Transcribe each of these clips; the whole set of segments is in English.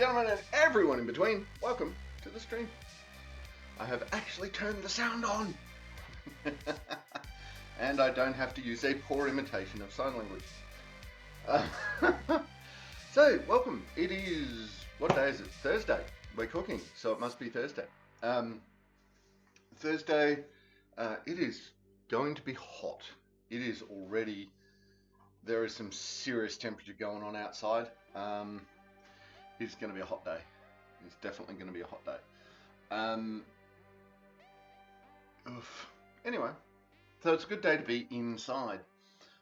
gentlemen, and everyone in between, welcome to the stream. I have actually turned the sound on. And I don't have to use a poor imitation of sign language. So, welcome. It is, what day is it? Thursday. We're cooking, so it must be Thursday. Thursday, it is going to be hot. It is already, there is some serious temperature going on outside. It's going to be a hot day. It's definitely going to be a hot day. Anyway, so it's a good day to be inside.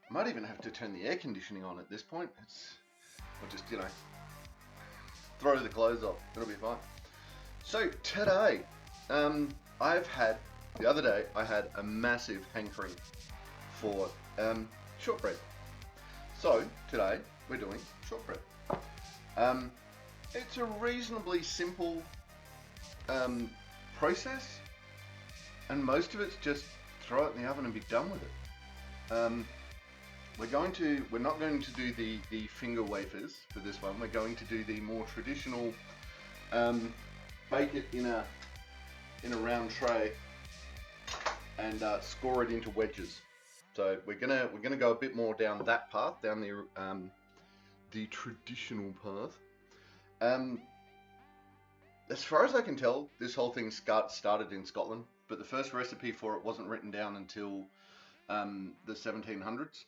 I might even have to turn the air conditioning on at this point. I'll just, throw the clothes off. It'll be fine. So today, the other day, I had a massive hankering for shortbread. So today, we're doing shortbread. It's a reasonably simple process, and most of it's just throw it in the oven and be done with it. We're not going to do the finger wafers for this one. We're going to do the more traditional, bake it in a round tray and score it into wedges. So we're gonna go a bit more down that path, down the traditional path. As far as I can tell, this whole thing started in Scotland, but the first recipe for it wasn't written down until the 1700s.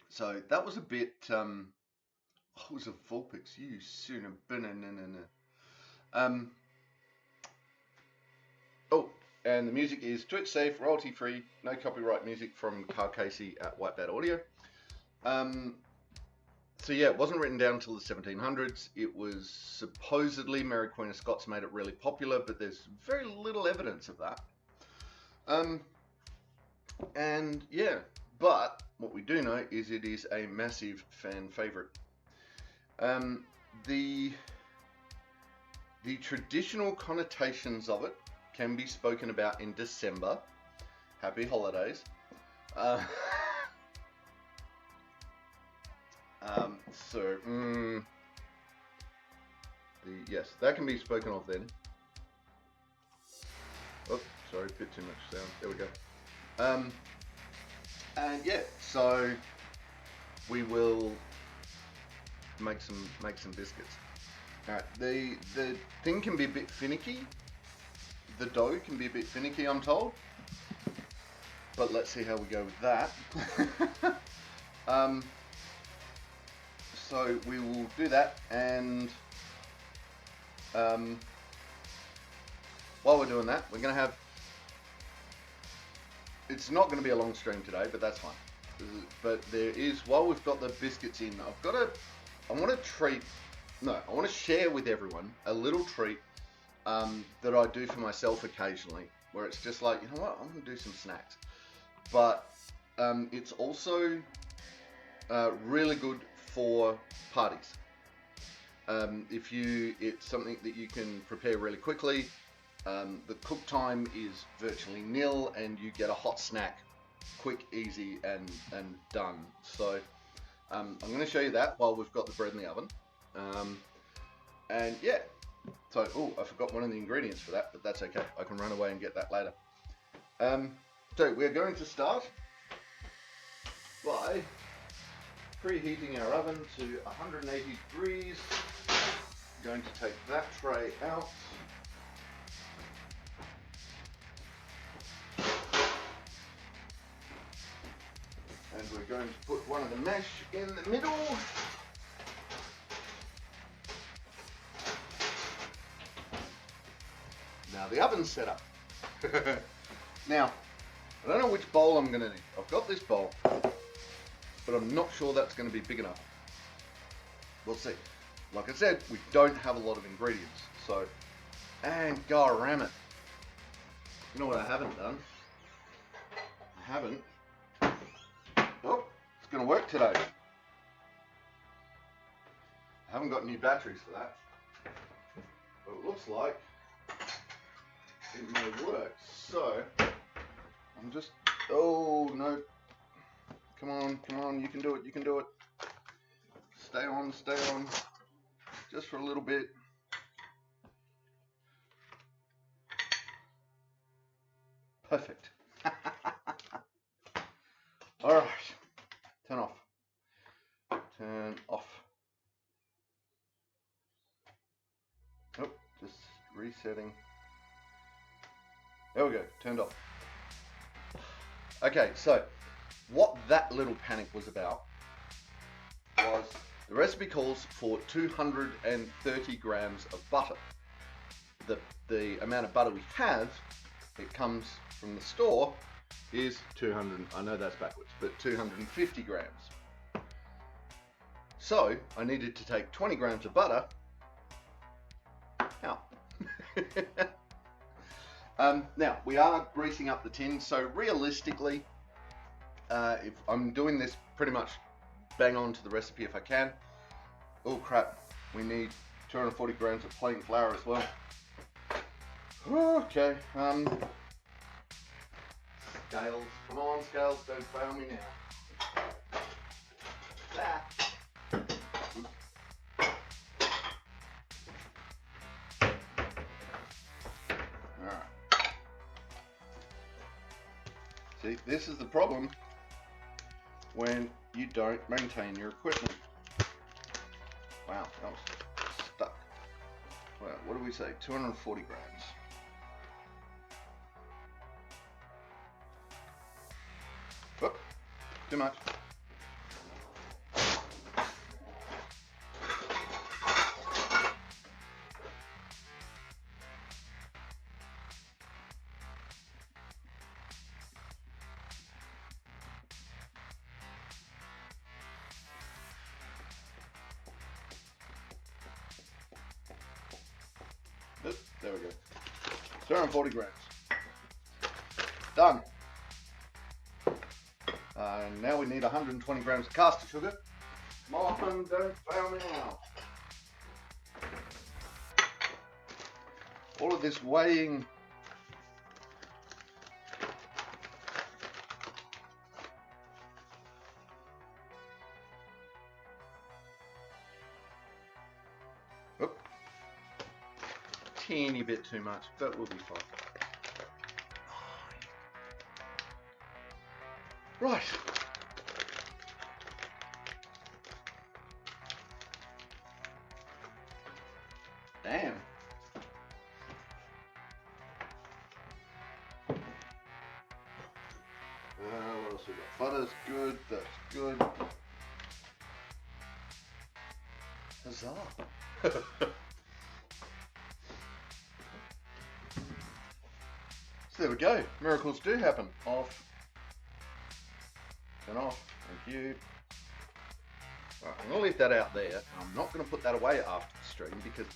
So that was a bit, it was a Vulpix, you soon have been in. Oh, and the music is Twitch safe, royalty free, no copyright music from Carl Casey at Whitebat Audio. So yeah, it wasn't written down until the 1700s. It was supposedly Mary Queen of Scots made it really popular, but there's very little evidence of that. And yeah, but what we do know is it is a massive fan favorite. The traditional connotations of it can be spoken about in December. Happy holidays. Yes, that can be spoken of then. Oh, sorry, a bit too much sound. There we go. And yeah, so we will make some biscuits. All right, the thing can be a bit finicky. The dough can be a bit finicky, I'm told. But let's see how we go with that. So we will do that, and while we're doing that, we're going to have, it's not going to be a long stream today, but that's fine. But there is, while we've got the biscuits in, I want to share with everyone a little treat that I do for myself occasionally, where it's just like, you know what, I'm going to do some snacks. But it's also really good for parties. It's something that you can prepare really quickly. The cook time is virtually nil, and you get a hot snack quick, easy, and done. So I'm going to show you that while we've got the bread in the oven. And yeah, so I forgot one of the ingredients for that, but that's okay. I can run away and get that later. So we're going to start by preheating our oven to 180 degrees. I'm going to take that tray out. And we're going to put one of the mesh in the middle. Now the oven's set up. Now, I don't know which bowl I'm going to need. I've got this bowl, but I'm not sure that's going to be big enough. We'll see. Like I said, we don't have a lot of ingredients, so, and ram it. You know what I haven't done? Oh, it's going to work today. I haven't got new batteries for that, but it looks like it may work. So, I'm just, oh no. Come on, you can do it, Stay on. just for a little bit. Perfect. All right, turn off. Turn off. Oh, just resetting. There we go, turned off. Okay, so what that little panic was about was the recipe calls for 230 grams of butter. The amount of butter we have, it comes from the store, is 200, I know that's backwards, but 250 grams. So I needed to take 20 grams of butter out. Now we are greasing up the tin, so realistically, if I'm doing this pretty much bang on to the recipe if I can. Oh crap, we need 240 grams of plain flour as well. Okay, scales, come on scales, don't fail me now. Alright. See, this is the problem when you don't maintain your equipment. Wow, that was stuck. Well, what do we say? 240 grams. Whoop, too much. There we go. 240 grams. Done. Now we need 120 grams of caster sugar. Come on, don't fail me now. All of this weighing. Oop. Teeny bit too much, but we'll be fine. Right. Damn. What else we got? Butter's good, that's good. Huzzah. So there we go. Miracles do happen. Off. Turn off. Thank you. Right, I'm going to leave that out there. I'm not going to put that away after the stream because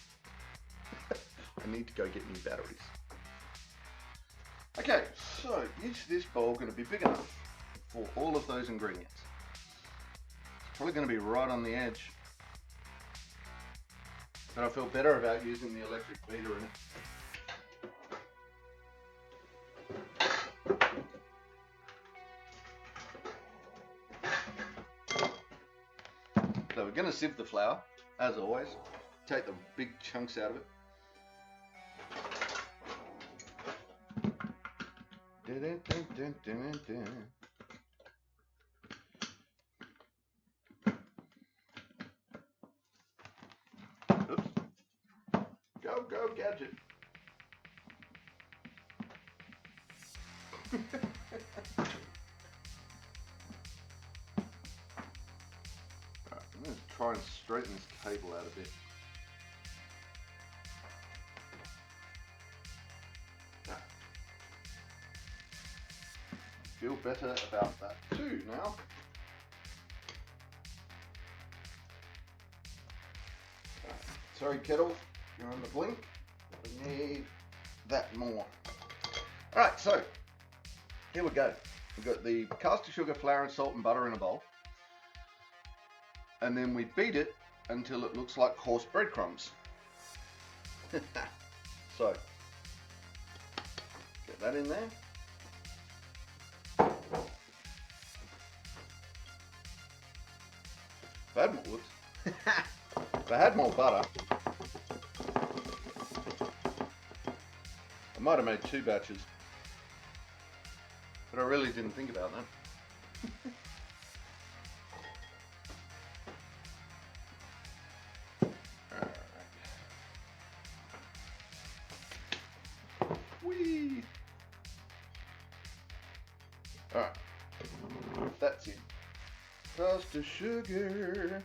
I need to go get new batteries. Okay, so is this bowl going to be big enough for all of those ingredients? It's probably going to be right on the edge. But I feel better about using the electric beater in it. So we're going to sieve the flour, as always. Take the big chunks out of it. Oops. Go, gadget. I'm going to try and straighten this cable out a bit. Feel better about that too now. Sorry kettle, you're on the blink. We need that more. Alright, so here we go. We've got the caster sugar, flour and salt and butter in a bowl. And then we beat it until it looks like coarse breadcrumbs. So, get that in there. Bad more whoops. If I had more butter, I might have made 2 batches, but I really didn't think about that. Whee! Alright, that's it. Caster sugar.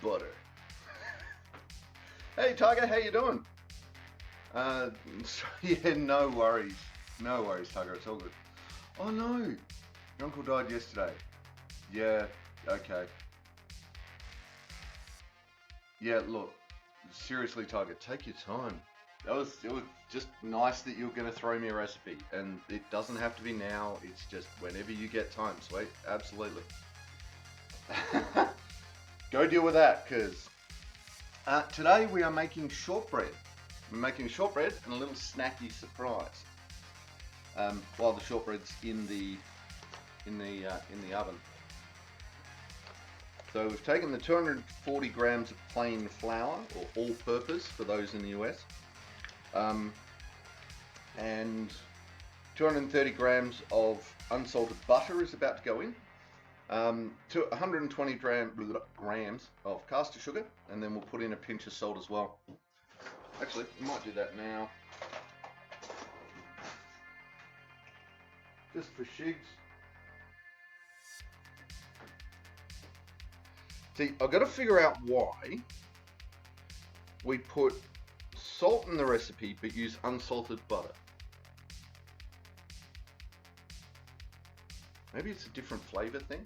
Butter. Hey Tiger, how you doing? Yeah, no worries. No worries, Tiger, it's all good. Oh no, your uncle died yesterday. Yeah, okay. Yeah, look, seriously, Tiger, take your time. It was just nice that you were going to throw me a recipe, and it doesn't have to be now. It's just whenever you get time, sweet. Absolutely. Go deal with that, because today we are making shortbread. We're making shortbread and a little snacky surprise. While the shortbread's in the oven. So we've taken the 240 grams of plain flour, or all-purpose for those in the US, and 230 grams of unsalted butter is about to go in, to 120 grams of caster sugar, and then we'll put in a pinch of salt as well. Actually, we might do that now, just for shigs. See, I've got to figure out why we put salt in the recipe but use unsalted butter. Maybe it's a different flavor thing.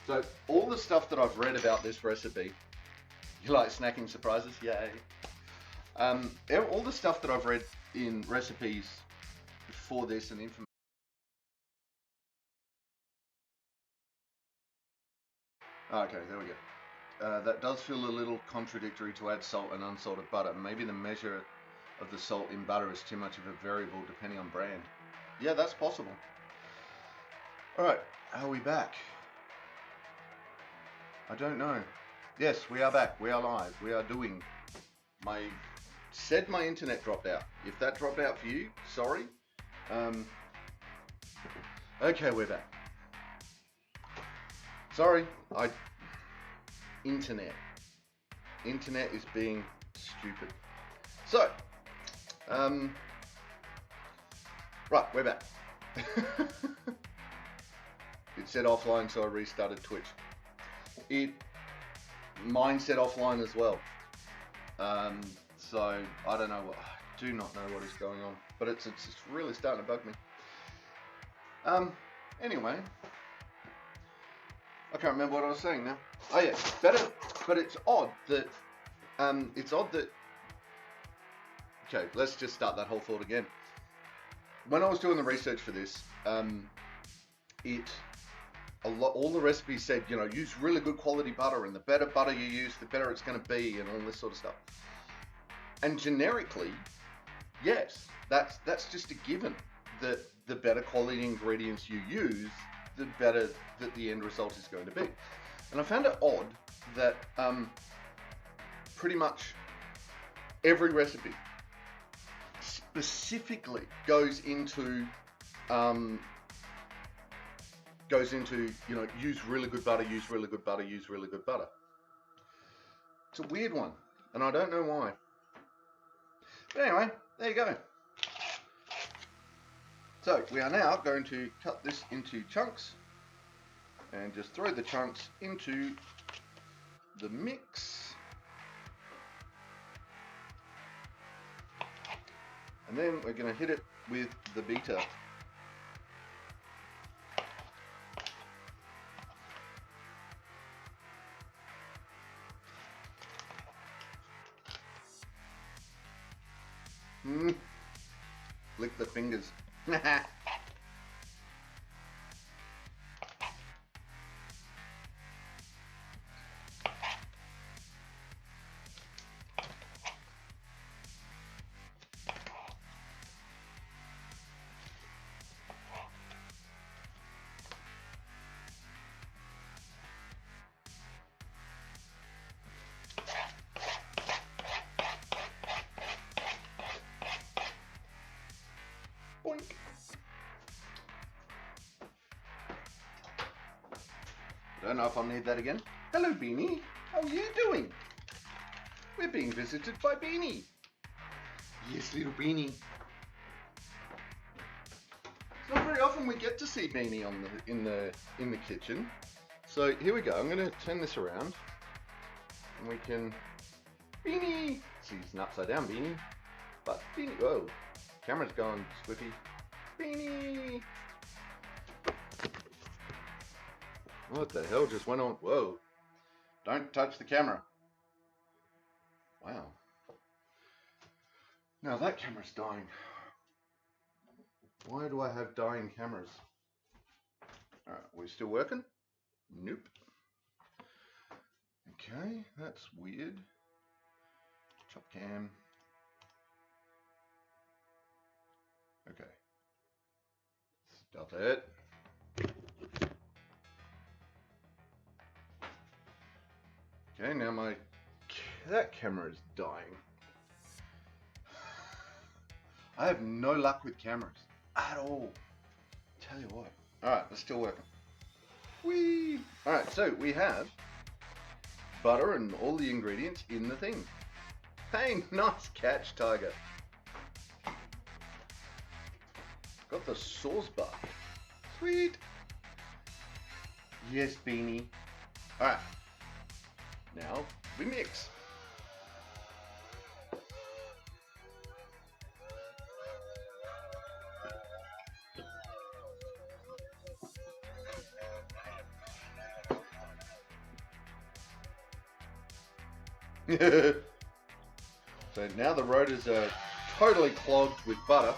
So all the stuff that I've read about this recipe, you like snacking surprises? Yay. All the stuff that I've read in recipes for this and information. Okay, there we go. That does feel a little contradictory to add salt and unsalted butter. Maybe the measure of the salt in butter is too much of a variable depending on brand. Yeah, that's possible. Alright, are we back? I don't know. Yes, we are back. We are live. We are doing. My internet dropped out. If that dropped out for you, sorry. Okay, we're back. Sorry, internet is being stupid. So, right, we're back. It said offline, so I restarted Twitch. Mine said offline as well. So I don't know I do not know what is going on, but it's really starting to bug me. Anyway. I can't remember what I was saying now. Oh yeah, but it's odd that, okay, let's just start that whole thought again. When I was doing the research for this, all the recipes said, you know, use really good quality butter, and the better butter you use, the better it's going to be, and all this sort of stuff. And generically, yes, that's just a given, that the better quality ingredients you use, the better that the end result is going to be. And I found it odd that pretty much every recipe specifically goes into you know, use really good butter, use really good butter, use really good butter. It's a weird one, and I don't know why. But anyway, there you go. So we are now going to cut this into chunks and just throw the chunks into the mix. And then we're going to hit it with the beater. Lick the fingers. Boink. I don't know if I'll need that again. Hello, Beanie. How are you doing? We're being visited by Beanie. Yes, little Beanie. It's not very often we get to see Beanie in the kitchen. So here we go. I'm going to turn this around, and we can Beanie. See, he's an upside down Beanie, but Beanie. Whoa, camera's gone squiffy. Beanie. What the hell just went on? Whoa! Don't touch the camera. Wow. Now that camera's dying. Why do I have dying cameras? Alright, we still working? Nope. Okay, that's weird. Chop cam. Okay. Stop it. Okay, now that camera is dying. I have no luck with cameras at all. Tell you what. Alright, it's still working. Whee! Alright, so we have butter and all the ingredients in the thing. Hey, nice catch, Tiger. Got the sauce bar. Sweet. Yes, Beanie. Alright. Now we mix. So now the rotors are totally clogged with butter.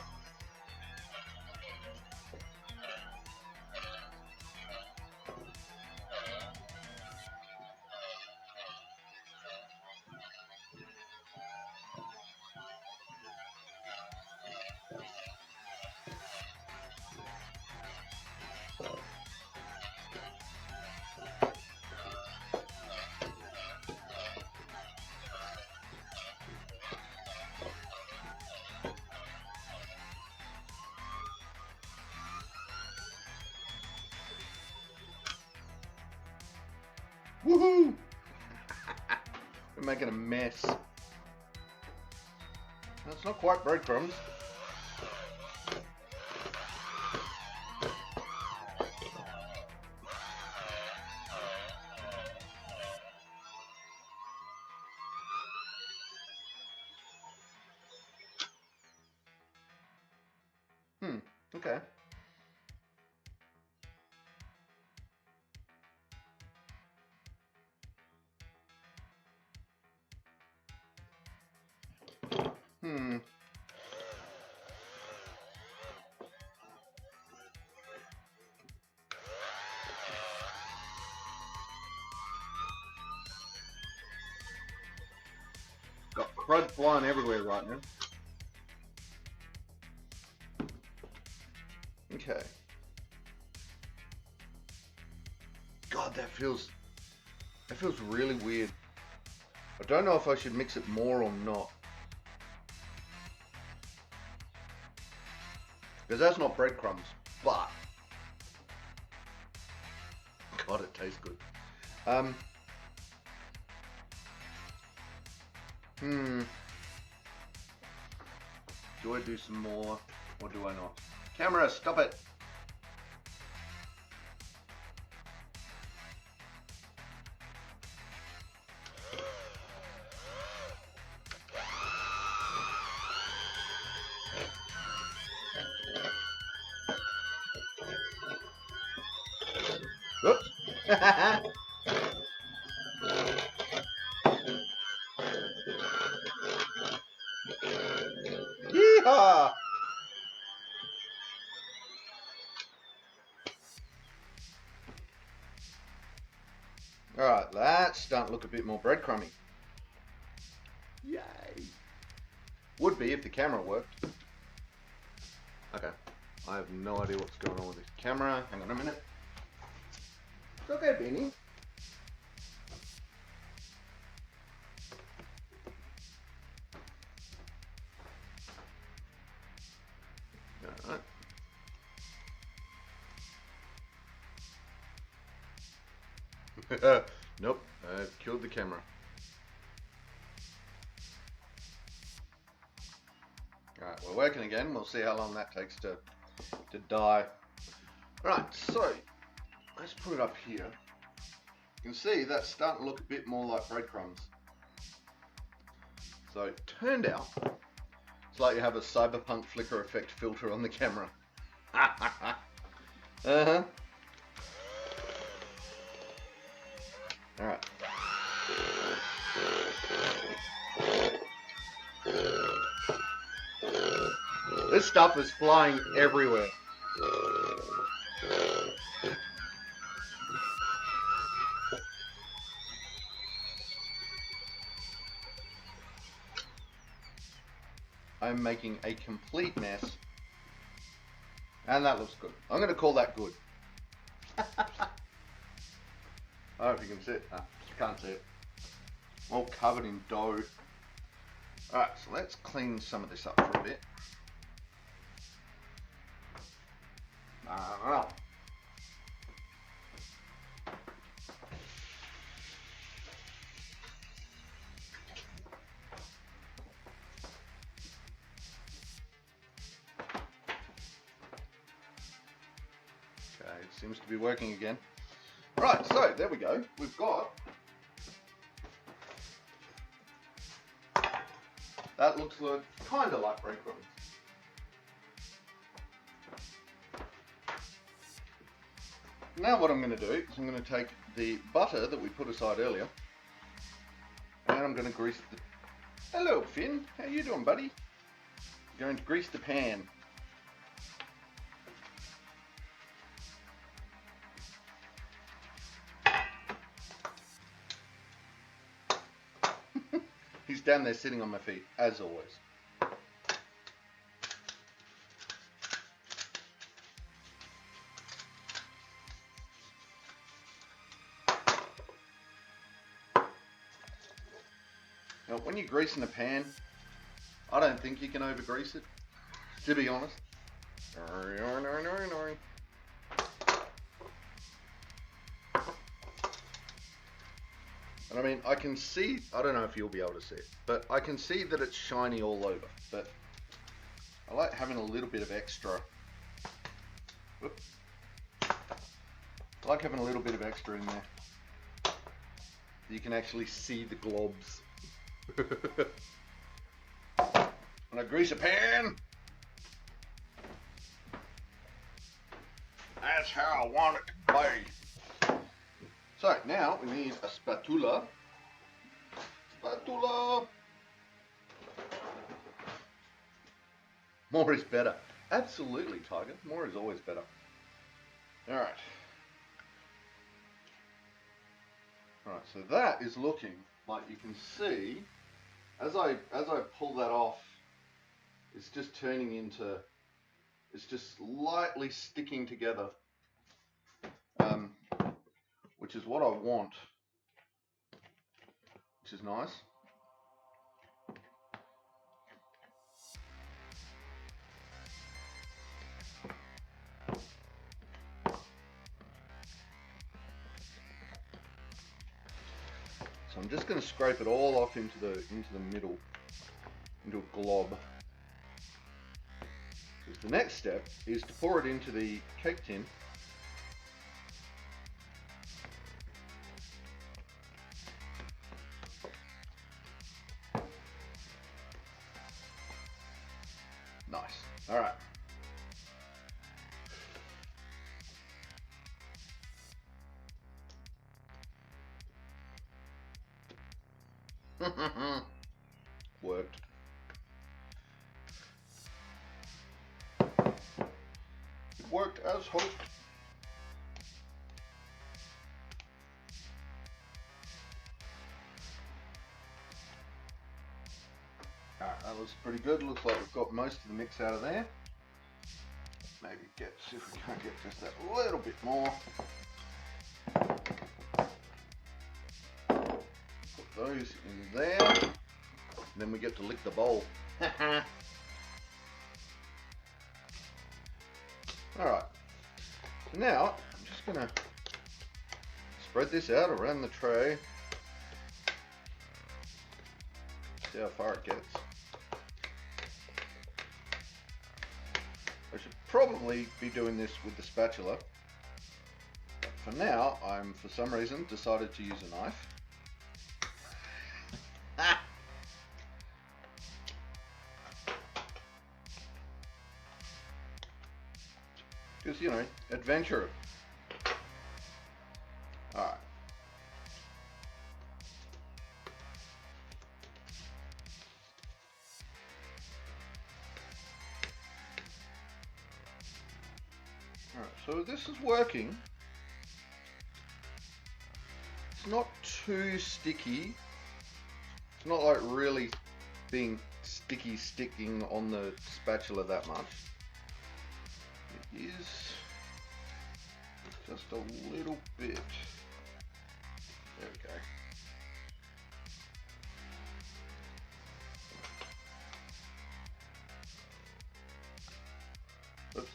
Woohoo! We're making a mess. That's not quite breadcrumbs. Okay. Got crud flying everywhere right now. Okay. God, that feels really weird. I don't know if I should mix it more or not. Because that's not breadcrumbs, but God, it tastes good. Do I do some more or do I not? Camera, stop it. Yeehaw! Alright, that's starting to look a bit more breadcrumby. Yay! Would be if the camera worked. Okay, I have no idea what's going on with this camera. Hang on a minute. It's okay, Beanie. Alright. Nope, I've killed the camera. Alright, we're working again. We'll see how long that takes to die. Right, so let's put it up here. You can see that's starting to look a bit more like breadcrumbs. So it turned out it's like you have a cyberpunk flicker effect filter on the camera. Uh-huh. Alright. This stuff is flying everywhere. I'm making a complete mess. And that looks good. I'm going to call that good. I don't know if you can see it. No, you can't see it. All covered in dough. Alright, so let's clean some of this up for a bit. Okay, it seems to be working again. Right, so there we go. We've got... That looks kind of like breadcrumbs. Now what I'm going to do is I'm going to take the butter that we put aside earlier and I'm going to grease the... Hello Finn, how you doing buddy? I'm going to grease the pan. He's down there sitting on my feet, as always. Now, when you're greasing a pan, I don't think you can over-grease it, to be honest. And I mean, I can see, I don't know if you'll be able to see it, but I can see that it's shiny all over. But I like having a little bit of extra. Whoop. I like having a little bit of extra in there. So you can actually see the globs. When I grease a pan, that's how I want it to be. So now we need a spatula. Spatula. More is better. Absolutely, Tiger. More is always better. All right. All right. So that is looking like you can see. As I pull that off, it's just turning into. It's just slightly sticking together. Which is what I want, which is nice. So I'm just going to scrape it all off into the middle, into a glob. So the next step is to pour it into the cake tin. Nice. All right. Worked. It worked as hoped. Alright, that looks pretty good. Looks like we've got most of the mix out of there. Maybe see if we can't get just that little bit more. Put those in there. And then we get to lick the bowl. Alright. So now I'm just gonna spread this out around the tray. See how far it gets. I should probably be doing this with the spatula. But for now, I'm for some reason decided to use a knife. Because, you know, adventure. Alright. Alright, so this is working. It's not too sticky. It's not like really being sticking on the spatula that much. It is just a little bit. There we go. Oops.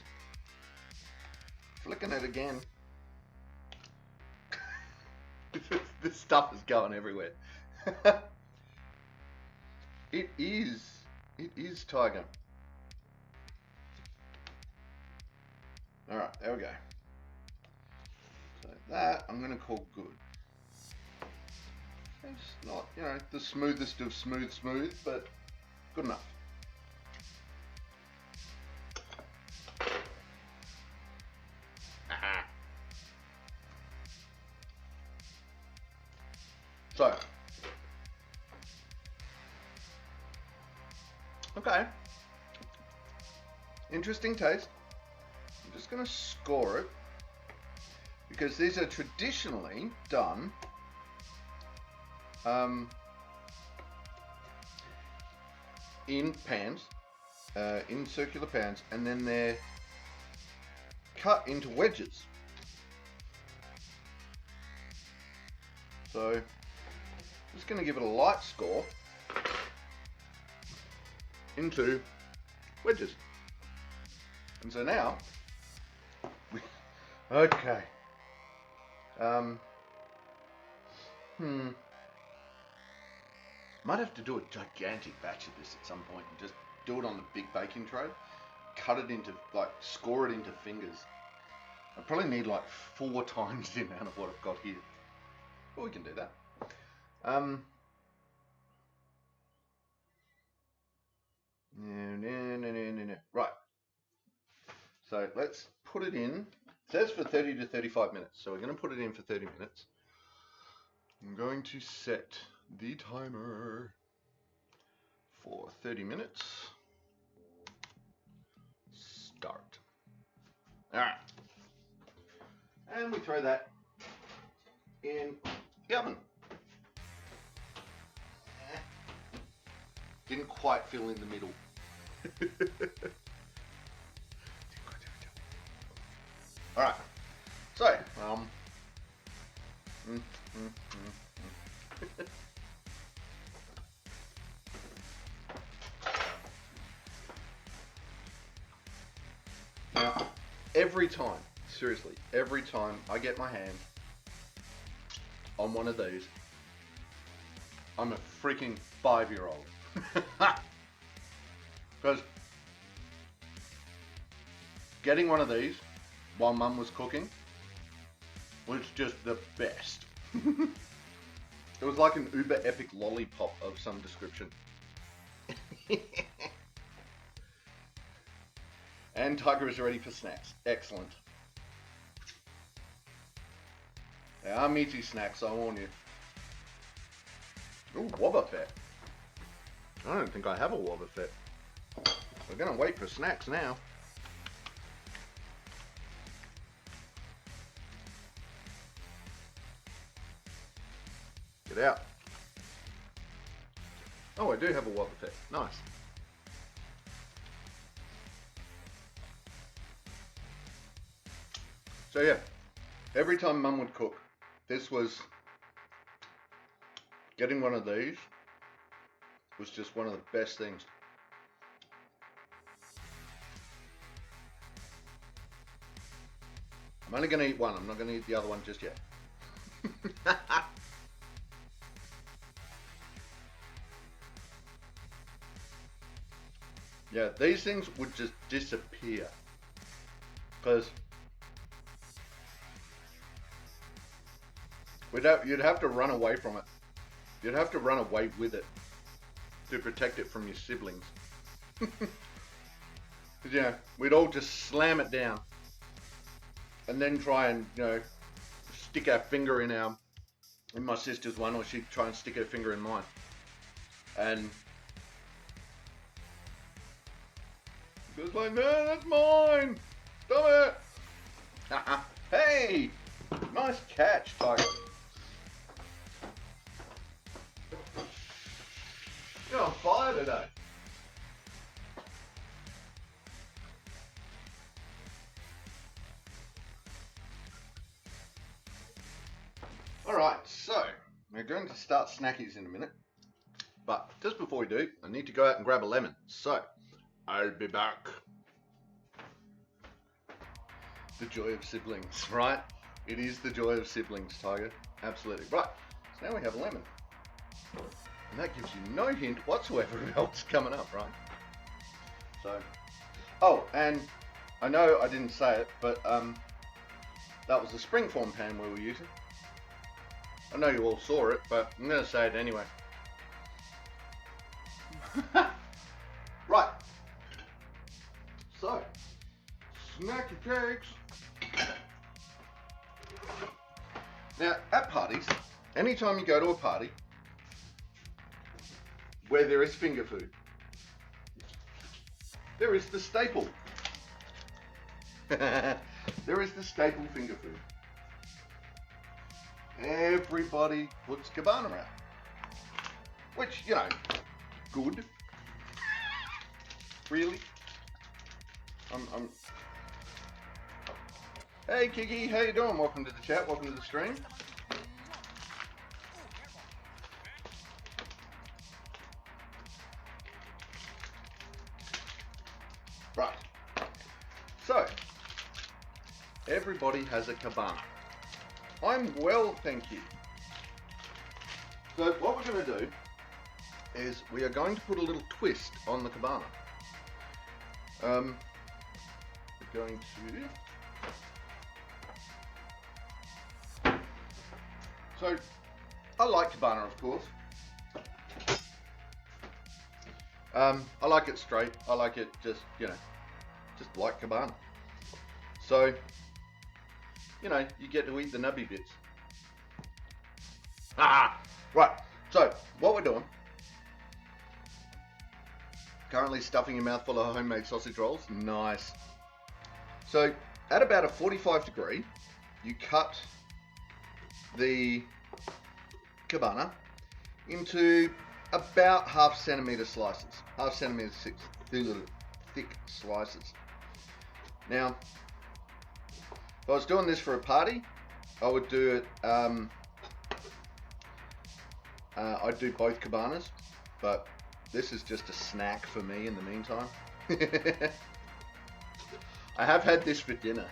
Flicking it again. This stuff is going everywhere. It is tiger. Alright, there we go. So that I'm gonna call good. It's not, you know, the smoothest of smooth, but good enough. So, okay, interesting taste. I'm just going to score it because these are traditionally done in pans, in circular pans, and then they're cut into wedges. So, just going to give it a light score into wedges. And so now, okay. Might have to do a gigantic batch of this at some point and just do it on the big baking tray. Cut it into, like, score it into fingers. I probably need like 4 times the amount of what I've got here. But we can do that. No. Right. So let's put it in. It says for 30 to 35 minutes. So we're going to put it in for 30 minutes. I'm going to set the timer for 30 minutes. Start. Alright. And we throw that in the oven. Didn't quite fill in the middle. Alright, so, now, every time, seriously, every time I get my hand on one of these, I'm a freaking 5-year-old. Because getting one of these while Mum was cooking was just the best. It was like an uber epic lollipop of some description. And Tiger is ready for snacks. Excellent. They are meaty snacks, I warn you. Ooh, Wobbuffet. I don't think I have a Wobbuffet. We're gonna wait for snacks now. Get out. Oh, I do have a Wobbuffet. Nice. So yeah, every time Mum would cook, this was, getting one of these was just one of the best things. I'm only going to eat one. I'm not going to eat the other one just yet. Yeah, these things would just disappear. Because you'd have to run away from it. You'd have to run away with it to protect it from your siblings. Yeah, we'd all just slam it down and then try and, stick our finger in my sister's one, or she'd try and stick her finger in mine. And it was like, no, that's mine. Stop it. Hey, nice catch, Tiger. You're on fire today. Alright, so we're going to start snackies in a minute. But just before we do, I need to go out and grab a lemon. So, I'll be back. The joy of siblings, right? It is the joy of siblings, Tiger. Absolutely. Right, so now we have a lemon. And that gives you no hint whatsoever of what's coming up, right? So, oh, and I know I didn't say it, but that was the springform pan we were using. I know you all saw it, but I'm going to say it anyway. Right. So, snacky cakes. Now, at parties, anytime you go to a party where there is finger food, there is the staple. There is the staple finger food. Everybody puts cabana out, which, good. Really? Hey Kiki, how you doing? Welcome to the chat, welcome to the stream. Right. So, everybody has a cabana. I'm well, thank you. So what we're going to do is we are going to put a little twist on the cabana. We're going to... So, I like cabana, of course. I like it straight. I like it just like cabana. So, you get to eat the nubby bits. Right. So, what we're doing, currently stuffing your mouth full of homemade sausage rolls. Nice. So, at about a 45 degree, you cut the cabana into about half centimeter slices. Half centimeter thick slices. Now, if I was doing this for a party, I would do it, I'd do both cabanas, but this is just a snack for me in the meantime. I have had this for dinner.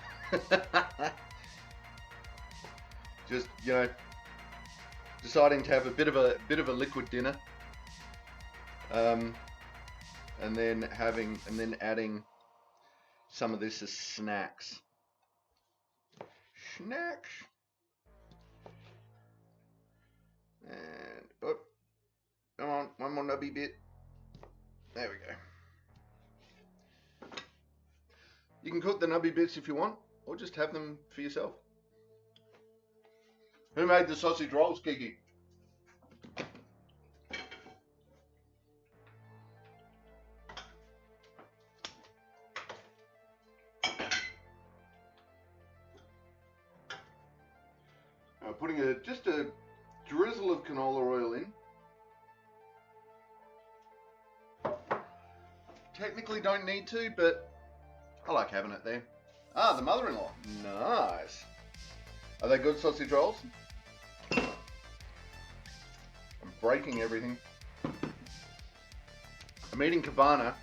Just, deciding to have a bit of a liquid dinner. And then adding some of this as snacks. Snacks. And come on, one more nubby bit. There we go. You can cook the nubby bits if you want, or just have them for yourself. Who made the sausage rolls, Kiki? Putting just a drizzle of canola oil in. Technically don't need to, but I like having it there. Ah, the mother-in-law. Nice. Are they good sausage rolls? I'm breaking everything. I'm eating cabana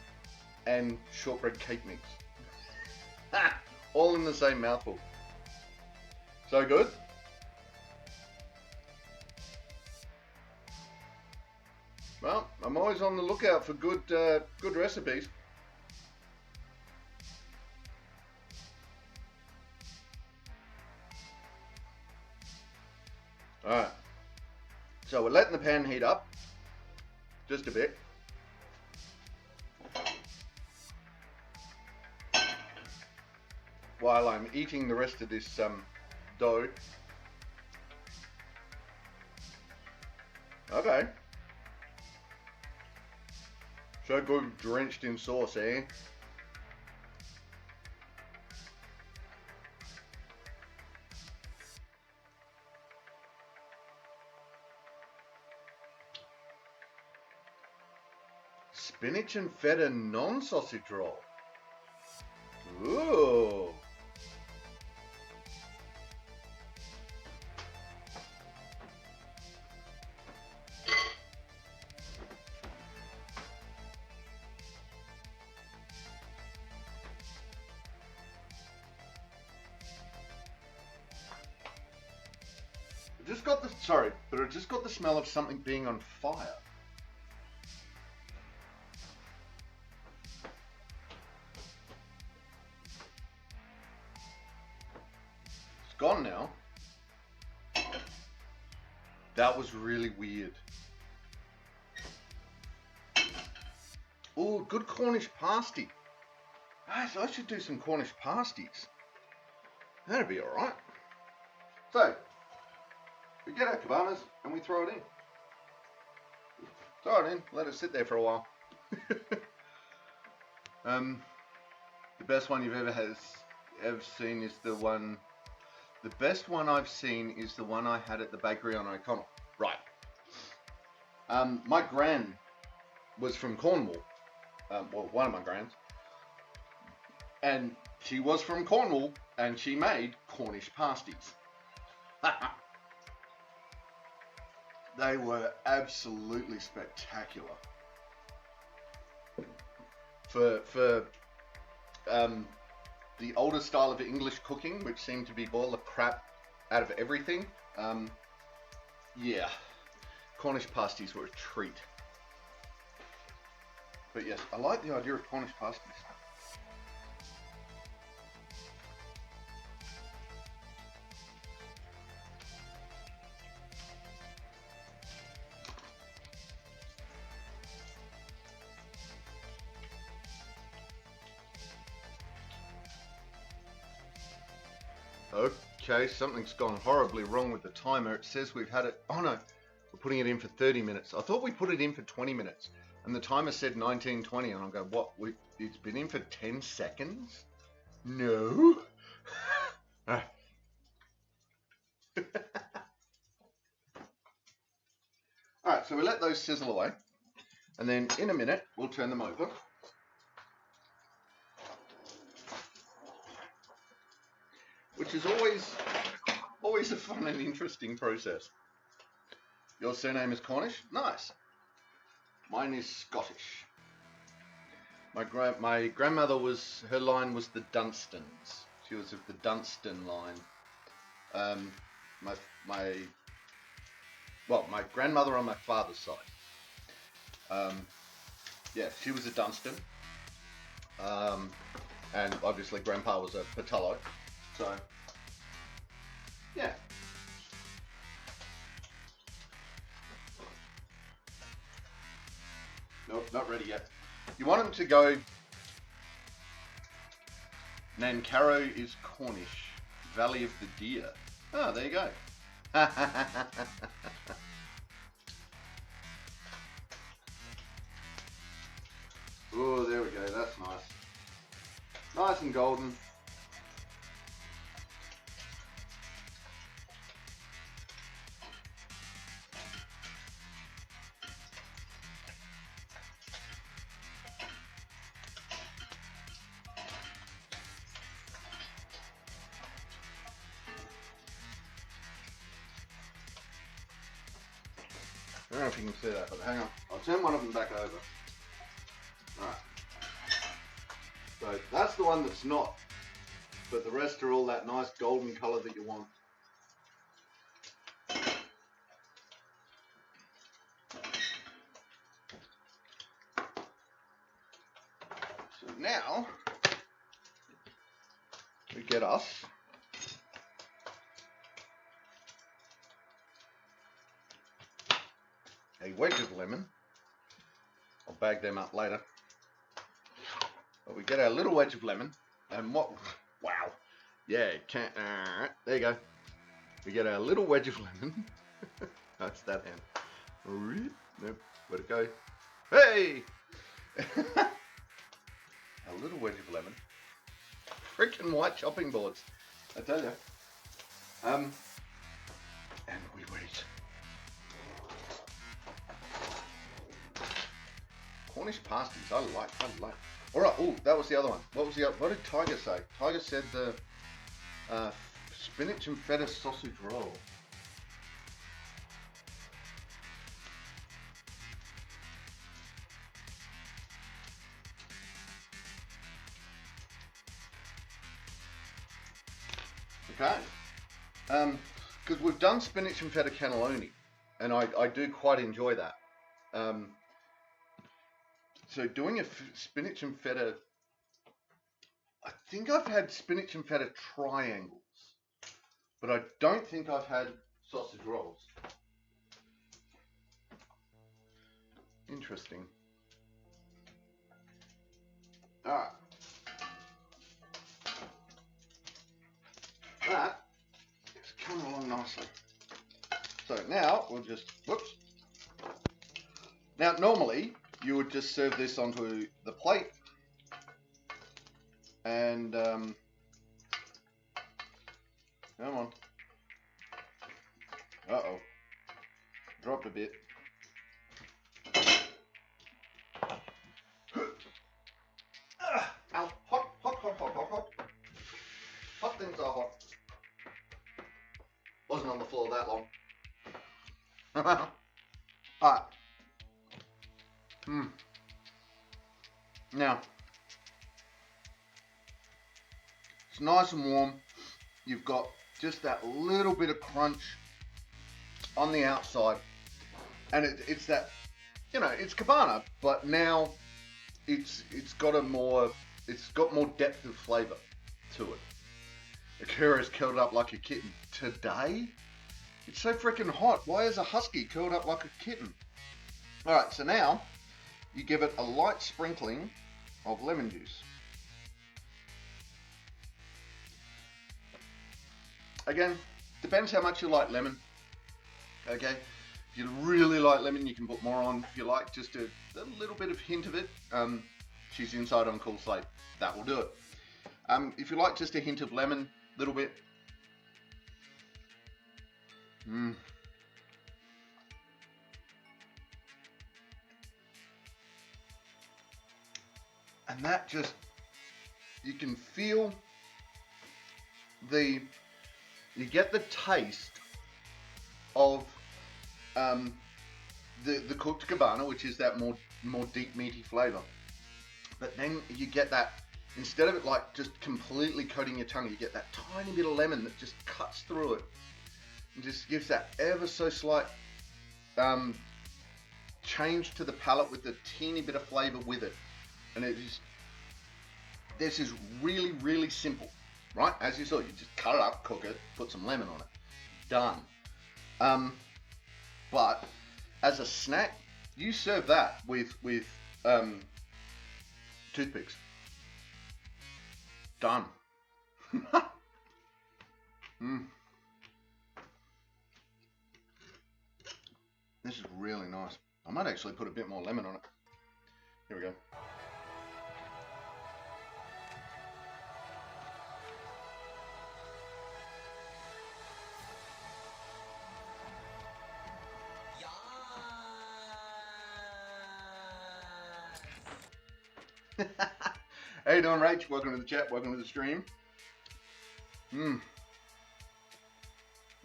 and shortbread cake mix. All in the same mouthful. So good. I'm always on the lookout for good recipes. Alright, so we're letting the pan heat up just a bit. While I'm eating the rest of this dough. Okay. So good, drenched in sauce, eh? Spinach and feta non-sausage roll. Ooh. Just got the but it just got the smell of something being on fire. It's gone now. That was really weird. Oh, good Cornish pasty. Guys, I should do some Cornish pasties. That'd be alright. So, we get our cabanas and we throw it in. Throw it in, let it sit there for a while. The best one you've ever seen is the one. The best one I've seen is the one I had at the bakery on O'Connell. Right. My gran was from Cornwall. Well, one of my grans. And she was from Cornwall and she made Cornish pasties. They were absolutely spectacular. For the older style of English cooking, which seemed to be boil the crap out of everything, yeah, Cornish pasties were a treat. But yes, I like the idea of Cornish pasties. Okay, something's gone horribly wrong with the timer. It says we've had it, oh no, we're putting it in for 30 minutes. I thought we put it in for 20 minutes. And the timer said 19:20, and I go, what? It's been in for 10 seconds? No. Alright, so we let those sizzle away. And then in a minute, we'll turn them over. Which is always a fun and interesting process. Your surname is Cornish? Nice. Mine is Scottish. My grandmother her line was the Dunstans. She was of the Dunstan line. My grandmother on my father's side. Yeah, she was a Dunstan. And obviously grandpa was a Patello. So, yeah. Nope, not ready yet. You want them to go, Nancaro is Cornish, Valley of the Deer. Oh, there you go. Oh, there we go, that's nice. Nice and golden. I don't know if you can see that, but hang on. I'll turn one of them back over. Alright. So that's the one that's not, but the rest are all that nice golden colour that you want. now we get us a wedge of lemon. I'll bag them up later. But we get our little wedge of lemon, and what? Wow! Yeah, can't. There you go. We get our little wedge of lemon. That's that hand. Nope. Where'd it go? Hey! A little wedge of lemon. Freaking white chopping boards, I tell you. And we wait. Cornish pasties, I like. All right. Oh, that was the other one. What did Tiger say? Tiger said the spinach and feta sausage roll. Okay. Because we've done spinach and feta cannelloni, and I do quite enjoy that. So doing a spinach and feta, I think I've had spinach and feta triangles, but I don't think I've had sausage rolls. Interesting. All right. That is coming along nicely. So now we'll just, whoops. Now normally you would just serve this onto the plate and come on. Uh-oh. Dropped a bit. Ow. Hot. Hot things are hot. Wasn't on the floor that long. Alright. Now, it's nice and warm. You've got just that little bit of crunch on the outside, and it's that, it's cabana, but now it's got more depth of flavour to it. Akira's curled up like a kitten. Today, it's so freaking hot. Why is a husky curled up like a kitten? All right, so now you give it a light sprinkling of lemon juice. Again, depends how much you like lemon. Okay, if you really like lemon, you can put more on. If you like just a little bit of hint of it, she's inside on Cool Slate. That will do it. If you like just a hint of lemon, little bit. And that just, you can feel you get the taste of the cooked cabana, which is that more deep meaty flavor. But then you get that, instead of it like just completely coating your tongue, you get that tiny bit of lemon that just cuts through it and just gives that ever so slight change to the palate with a teeny bit of flavor with it. And this is really, really simple, right? As you saw, you just cut it up, cook it, put some lemon on it, done. But as a snack, you serve that with toothpicks. Done. This is really nice. I might actually put a bit more lemon on it. Here we go. How you doing, Rach? Welcome to the chat. Welcome to the stream. Nom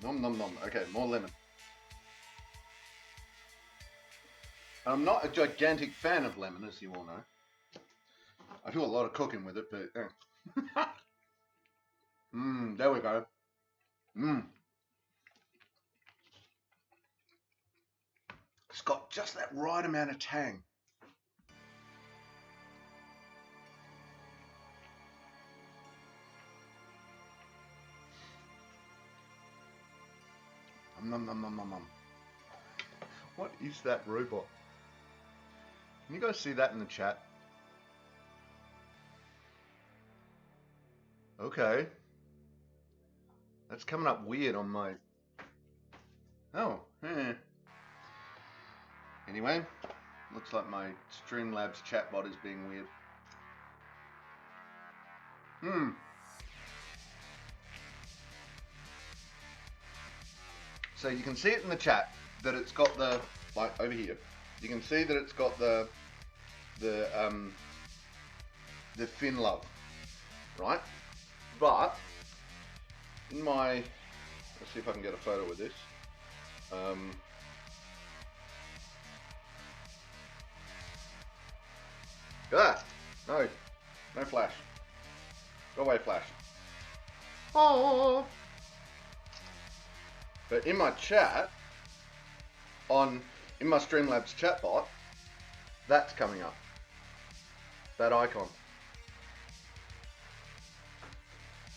nom nom. Okay, more lemon. I'm not a gigantic fan of lemon, as you all know. I do a lot of cooking with it, but there we go. It's got just that right amount of tang. Nom nom nom nom nom. What is that robot? Can you guys see that in the chat? Okay. That's coming up weird on my... Oh, Anyway, looks like my Streamlabs chatbot is being weird. So you can see it in the chat that it's got the, like over here, you can see that it's got the fin love, right? But in my, let's see if I can get a photo with this. No flash. Go away, flash. Oh. But in my chat, in my Streamlabs chatbot, that's coming up. That icon.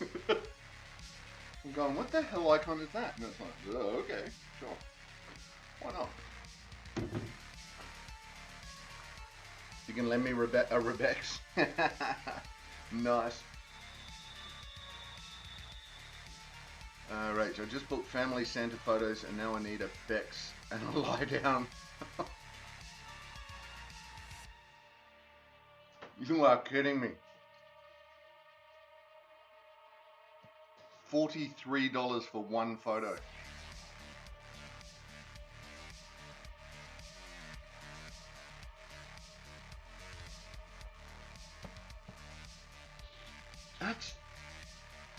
I'm going, what the hell icon is that? And it's like, oh, okay, sure. Why not? You can lend me a Rebex. Nice. Rach, I just booked family Santa photos and now I need a Bex and a lie down. You are kidding me. $43 for one photo.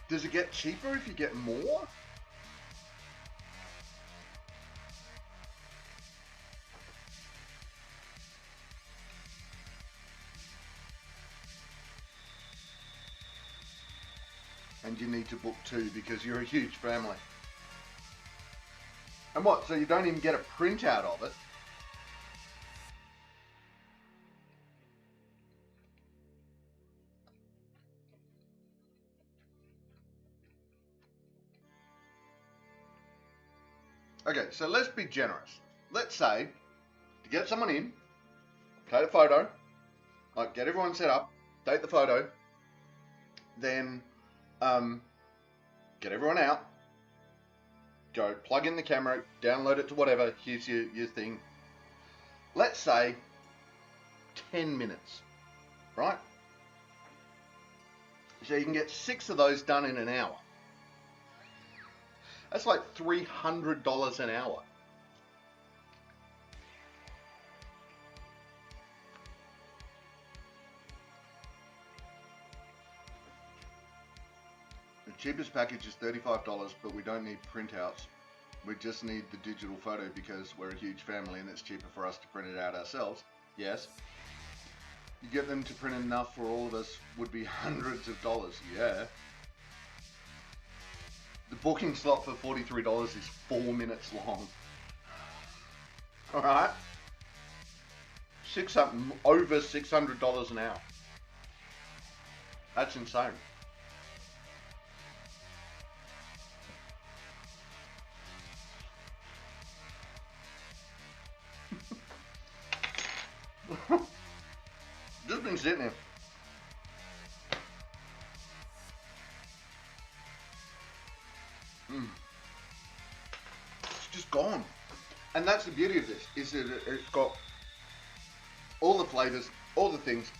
Does it get cheaper if you get more? And you need to book two because you're a huge family. And what, so you don't even get a printout of it? Okay, so let's be generous. Let's say, to get someone in, take the photo, like get everyone set up, take the photo, then get everyone out, go plug in the camera, download it to whatever, here's your thing. Let's say 10 minutes, right? So you can get 6 of those done in an hour. That's like $300 an hour. The cheapest package is $35, but we don't need printouts. We just need the digital photo because we're a huge family and it's cheaper for us to print it out ourselves. Yes. You get them to print enough for all of us would be hundreds of dollars. Yeah. The booking slot for $43 is 4 minutes long. Alright? Over $600 an hour. That's insane. Just been sitting here. It's just gone. And that's the beauty of this, is that it's got all the flavors, all the things,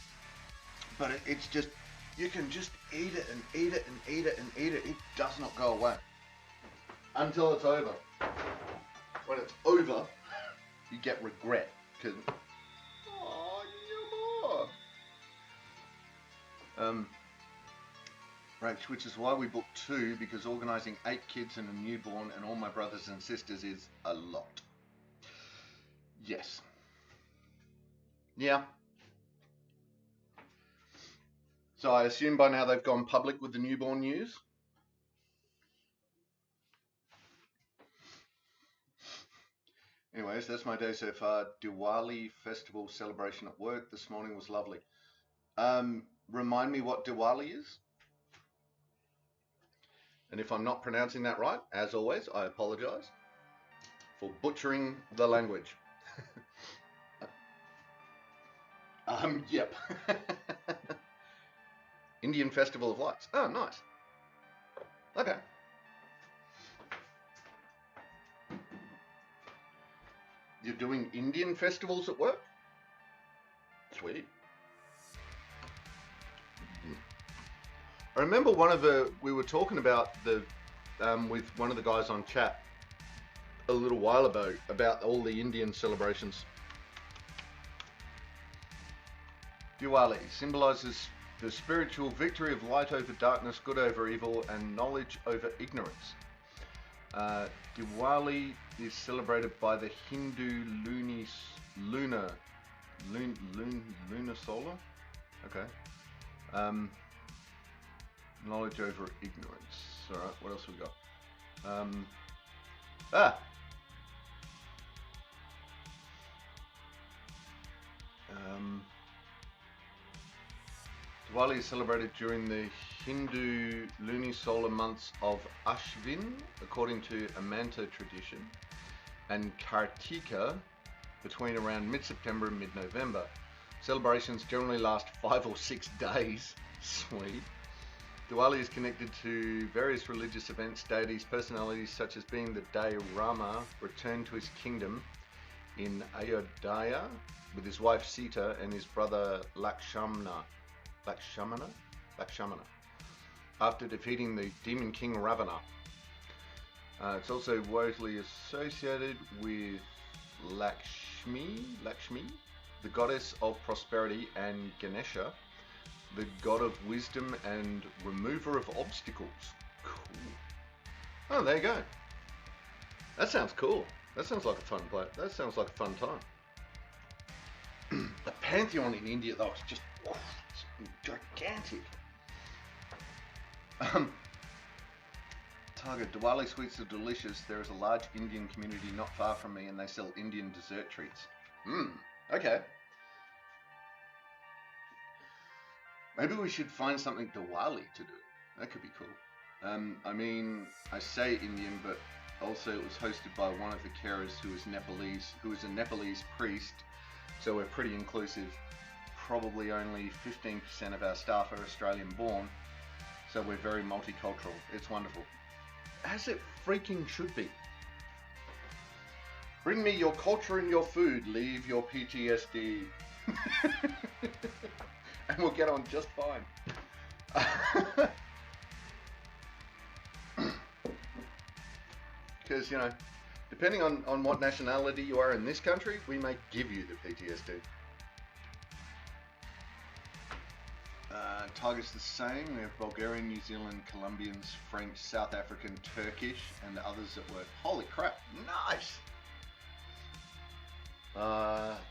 but it's just, you can just eat it and eat it and eat it and eat it. It does not go away until it's over. When it's over, you get regret, because, right, which is why we booked 2, because organising 8 kids and a newborn and all my brothers and sisters is a lot. Yes. Yeah. So I assume by now they've gone public with the newborn news. Anyways, that's my day so far. Diwali festival celebration at work this morning was lovely. Remind me what Diwali is? And if I'm not pronouncing that right, as always, I apologize. for butchering the language. Yep. Indian Festival of Lights. Oh, nice. Okay. You're doing Indian festivals at work? Sweet. I remember we were talking about with one of the guys on chat a little while ago about all the Indian celebrations. Diwali symbolizes the spiritual victory of light over darkness, good over evil, and knowledge over ignorance. Diwali is celebrated by the Hindu lunar solar. Okay. Knowledge over ignorance. All right. What else we got? Diwali is celebrated during the Hindu lunisolar months of Ashvin, according to Amanta tradition, and Kartika between around mid-September and mid-November. Celebrations generally last 5 or 6 days. Sweet. Diwali is connected to various religious events, deities, personalities, such as being the day Rama returned to his kingdom in Ayodhya with his wife Sita and his brother Lakshmana after defeating the demon king Ravana. It's also widely associated with Lakshmi, the goddess of prosperity, and Ganesha, the god of wisdom and remover of obstacles. Cool. Oh, there you go. That sounds cool. That sounds like a fun play. That sounds like a fun time. The Pantheon in India, though, is just gigantic. Target, Diwali sweets are delicious. There is a large Indian community not far from me and they sell Indian dessert treats. Okay. Maybe we should find something Diwali to do. That could be cool. I mean, I say Indian, but also it was hosted by one of the carers who is Nepalese, who is a Nepalese priest. So we're pretty inclusive. Probably only 15% of our staff are Australian born. So we're very multicultural. It's wonderful. As it freaking should be. Bring me your culture and your food. Leave your PTSD. And we'll get on just fine. Because, you know, depending on what nationality you are in this country, we may give you the PTSD. Target's the same. We have Bulgarian, New Zealand, Colombians, French, South African, Turkish, and others at work. Holy crap, nice!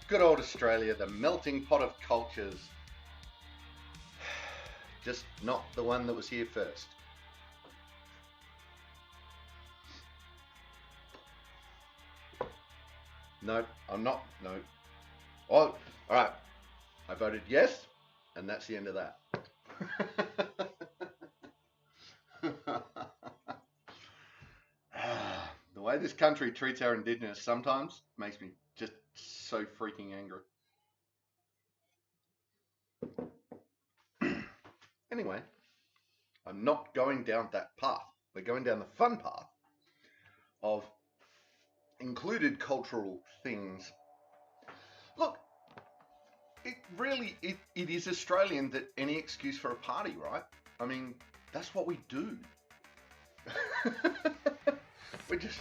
Good old Australia, the melting pot of cultures. Just not the one that was here first. No, I'm not. No. Oh, alright. I voted yes, and that's the end of that. The way this country treats our Indigenous sometimes makes me just so freaking angry. Anyway, I'm not going down that path. We're going down the fun path of included cultural things. Look, it is Australian that any excuse for a party, right? I mean, that's what we do. We just,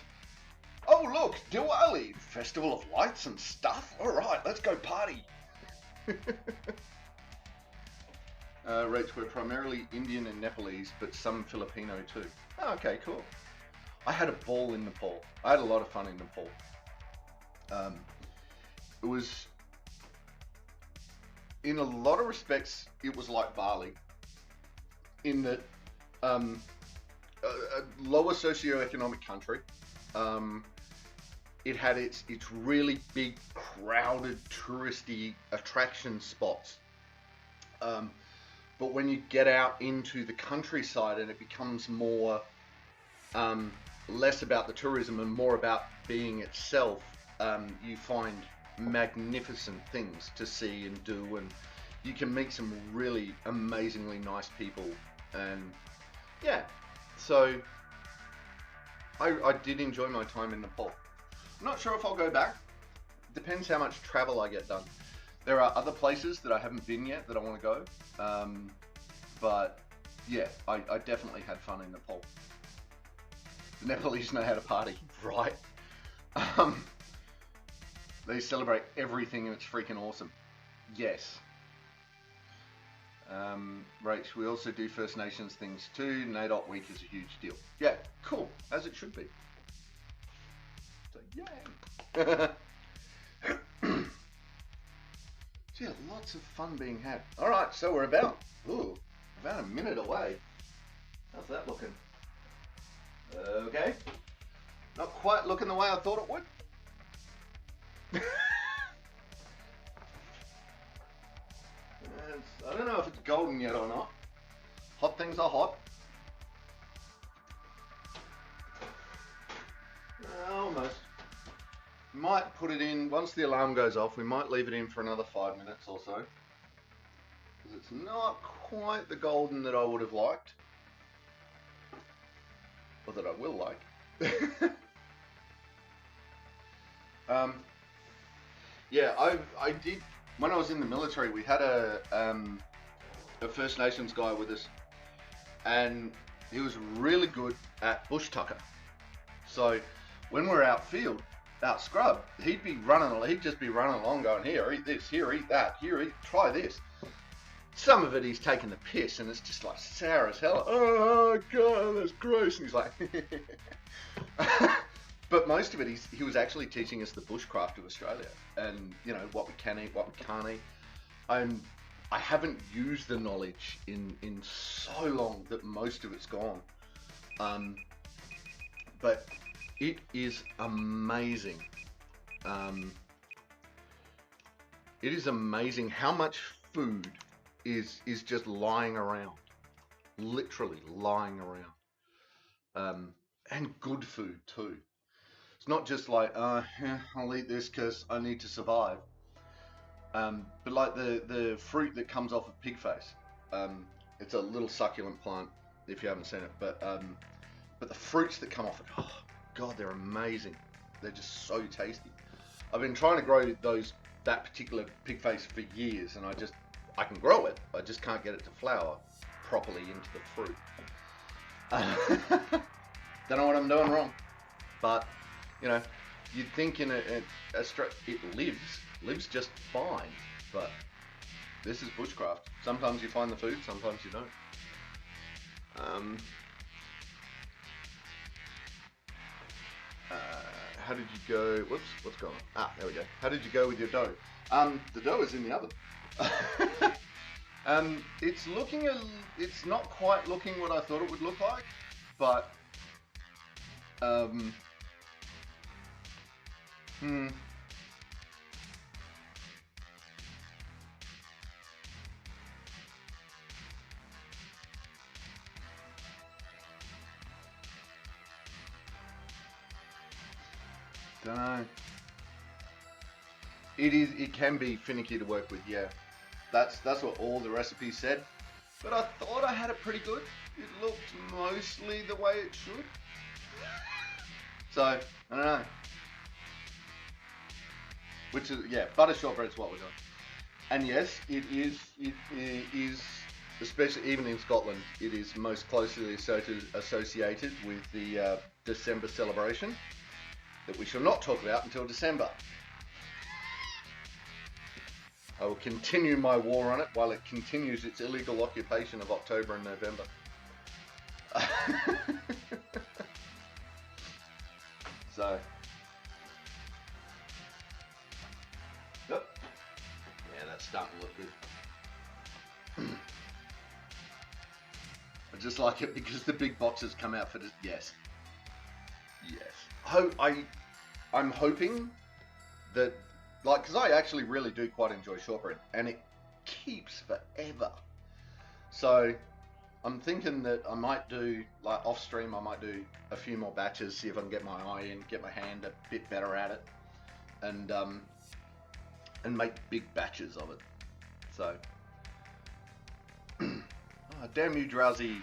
oh look, Diwali, festival of lights and stuff. All right, let's go party. Rates were primarily Indian and Nepalese, but some Filipino too. Oh, okay, cool. I had a ball in Nepal. I had a lot of fun in Nepal. It was, in a lot of respects, it was like Bali, in that a lower socioeconomic country. It had its really big, crowded, touristy attraction spots. But when you get out into the countryside and it becomes more less about the tourism and more about being itself, you find magnificent things to see and do, and you can meet some really amazingly nice people. And yeah, so I did enjoy my time in Nepal. I'm not sure if I'll go back. Depends how much travel I get done. There are other places that I haven't been yet that I want to go, but yeah, I definitely had fun in Nepal. The Nepalese know how to party, right? They celebrate everything and it's freaking awesome. Yes. Rach, we also do First Nations things too. NAIDOC week is a huge deal. Yeah, cool, as it should be. So yay. So yeah, lots of fun being had. All right, so we're about a minute away. How's that looking? Okay. Not quite looking the way I thought it would. I don't know if it's golden yet or not. Hot things are hot. Almost. Might put it in, once the alarm goes off, we might leave it in for another 5 minutes or so. Because it's not quite the golden that I would have liked. Or that I will like. Yeah, I did, when I was in the military, we had a First Nations guy with us, and he was really good at bush tucker. So when we're outfield, out scrub, he'd just be running along going, here, eat this, here, eat that, here, try this. Some of it he's taking the piss and it's just like sour as hell. Oh God, that's gross. And he's like, but most of it, he was actually teaching us the bushcraft of Australia and, you know, what we can eat, what we can't eat. And I haven't used the knowledge in so long that most of it's gone. But it is amazing. It is amazing how much food is just lying around, literally lying around, and good food too. It's not just like, yeah, I'll eat this because I need to survive. But like the fruit that comes off of pig face, it's a little succulent plant if you haven't seen it. But the fruits that come off it, oh God, they're amazing. They're just so tasty. I've been trying to grow that particular pig face for years, and I can grow it. I just can't get it to flower properly into the fruit. Don't know what I'm doing wrong, but you know, you'd think in it lives just fine, but this is bushcraft. Sometimes you find the food, sometimes you don't. How did you go? Whoops, what's going on? There we go. How did you go with your dough? The dough is in the oven. It's not quite looking what I thought it would look like, but don't know. It can be finicky to work with, yeah. That's what all the recipes said. But I thought I had it pretty good. It looked mostly the way it should. So, I don't know. Which is, yeah, butter shortbread's what we're doing. And yes, it is, especially even in Scotland, it is most closely associated with the December celebration that we shall not talk about until December. I will continue my war on it while it continues its illegal occupation of October and November. So, yep. Yeah, that's starting to look good. I just like it because the big boxes come out for this. Yes. I'm hoping that, like, because I actually really do quite enjoy shortbread, and it keeps forever. So I'm thinking that I might do, like off stream, I might do a few more batches, see if I can get my eye in, get my hand a bit better at it, and make big batches of it. So, oh, damn you, drowsy.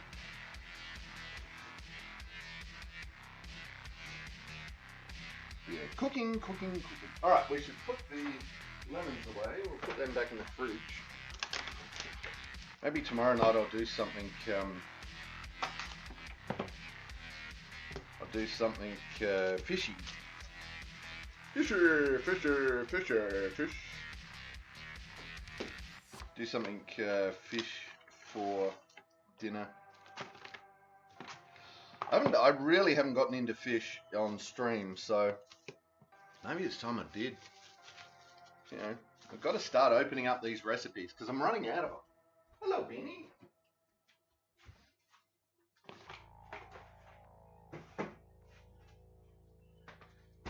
Yeah, cooking. All right, we should put the lemons away. We'll put them back in the fridge. Maybe tomorrow night I'll do something. I'll do something fishy. Fish. Do something fish for dinner. I really haven't gotten into fish on stream, so maybe it's time I did. You know, I've got to start opening up these recipes because I'm running out of them. Hello, Beanie.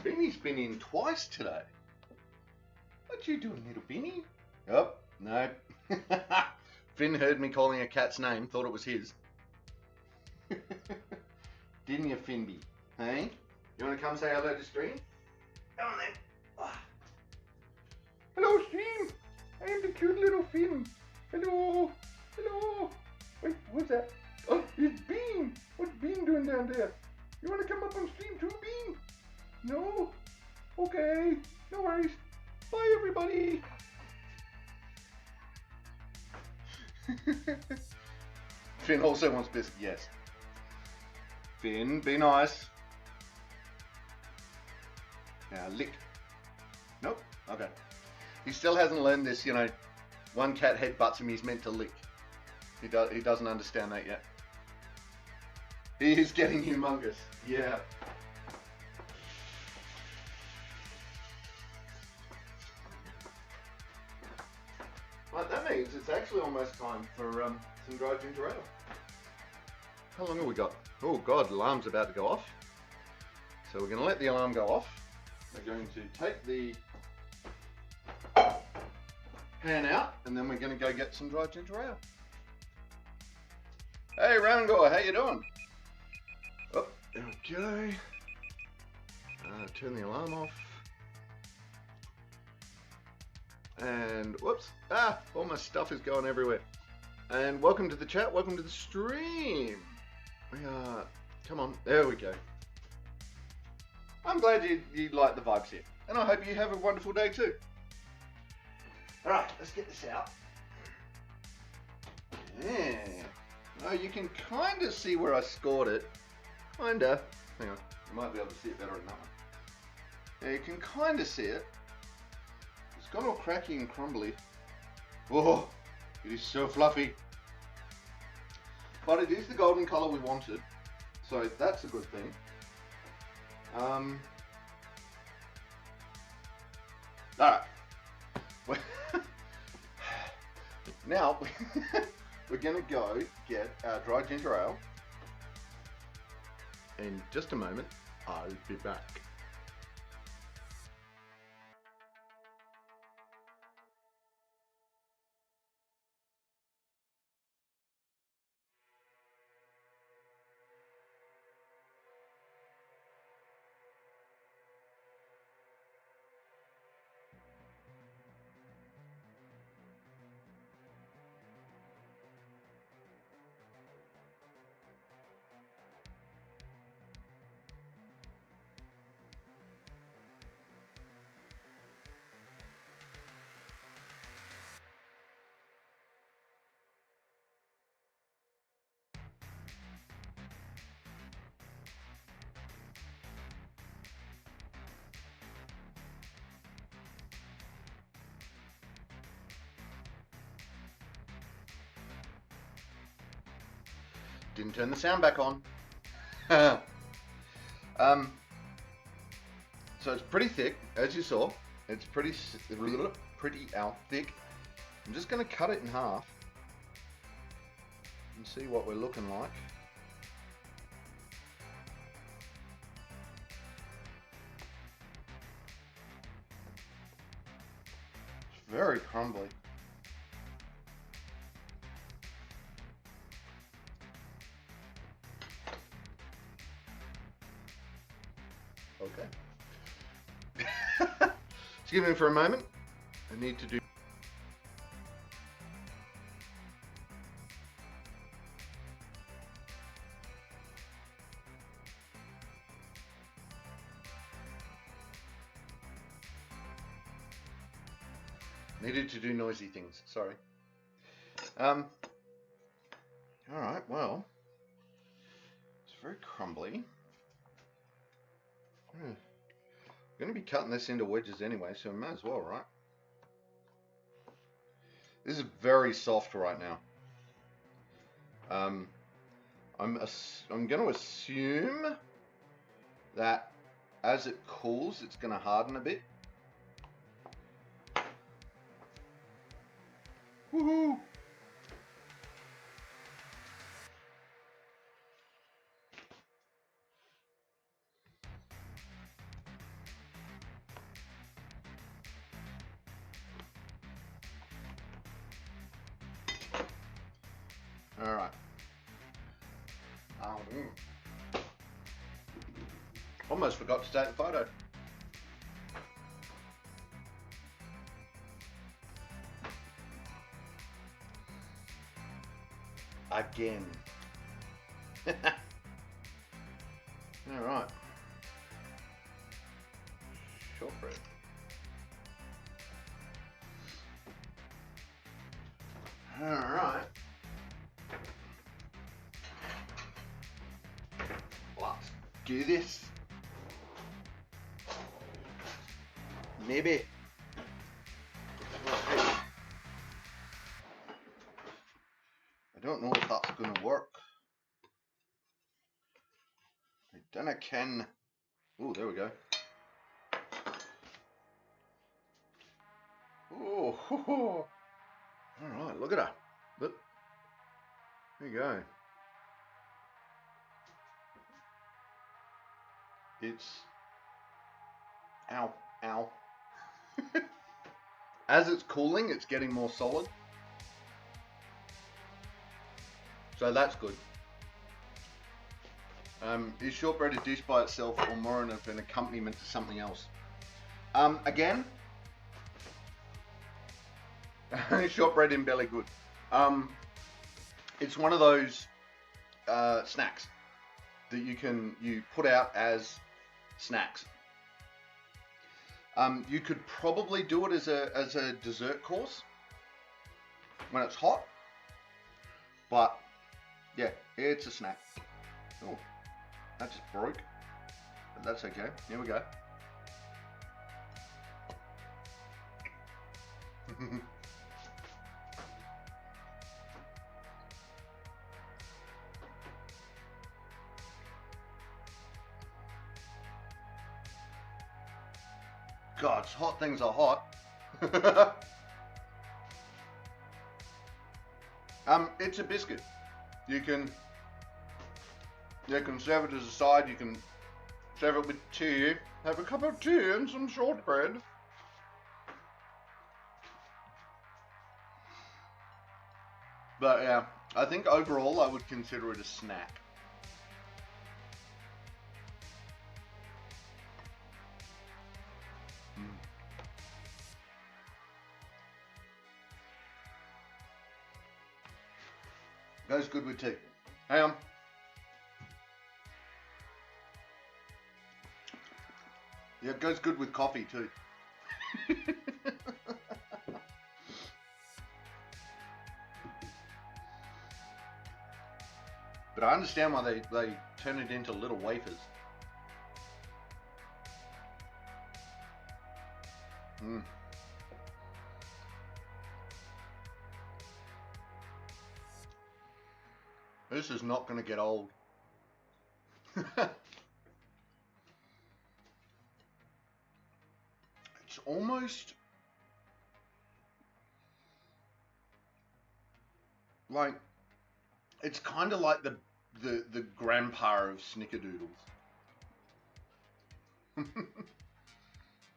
Beanie's been in twice today. What you doing, little Beanie? Oh, no. Finn heard me calling a cat's name, thought it was his. Didn't you, Finby? Hey? You want to come say hello to stream? Come on then. Oh. Hello, stream. I am the cute little Finn. Hello. Wait, what's that? Oh, it's Bean. What's Bean doing down there? You want to come up on stream too, Bean? No? Okay. No worries. Bye, everybody. Finn also wants biscuit. Yes. Finn, be nice. Now lick. Nope. Okay. He still hasn't learned this, you know, one cat headbutts him, he's meant to lick. He doesn't understand that yet. He is getting humongous. Yeah. Right, that means it's actually almost time for some dried ginger ale. How long have we got? Oh God, the alarm's about to go off. So we're going to let the alarm go off. We're going to take the pan out, and then we're going to go get some dried ginger ale. Hey Rangor, how you doing? Oh, okay. Turn the alarm off. And whoops, all my stuff is going everywhere. And welcome to the chat, welcome to the stream. Come on, there we go. I'm glad you like the vibes here. And I hope you have a wonderful day too. Alright, let's get this out. Yeah. Oh, you can kind of see where I scored it. Kinda. Hang on, you might be able to see it better in that one. Yeah, you can kind of see it. It's gone all cracky and crumbly. Whoa, it is so fluffy. But it is the golden colour we wanted, so that's a good thing. Alright. Now, we're going to go get our dried ginger ale. In just a moment, I'll be back. Didn't turn the sound back on. So it's pretty thick, as you saw. It's pretty thick. I'm just going to cut it in half and see what we're looking like. It's very crumbly. Okay. Excuse me for a moment. I need to do. Needed to do noisy things. Sorry. All right. Well, it's very crumbly. I'm going to be cutting this into wedges anyway, so I might as well, right? This is very soft right now. I'm going to assume that as it cools, it's going to harden a bit. Woohoo! All right. Almost forgot to take the photo. Again. All right. Shortbread. All right. Let's do this. Maybe. I don't know if that's going to work. I don't know, can. Oh, there we go. Oh, all right, look at her. Look. There you go. It's. Ow, ow. As it's cooling, it's getting more solid. So that's good. Is shortbread a dish by itself or more of an accompaniment to something else? Again, shortbread in belly good. It's one of those snacks that you put out as snacks. You could probably do it as a dessert course when it's hot, but yeah, it's a snack. Oh, that just broke, but that's okay. Here we go. God, hot things are hot. It's a biscuit. You can serve it as a side. You can serve it with tea. Have a cup of tea and some shortbread. But yeah, I think overall I would consider it a snack. Goes good with tea. Hang on. Yeah, it goes good with coffee too. But I understand why they turn it into little wafers. This is not going to get old. It's almost like, it's kind of like the grandpa of snickerdoodles.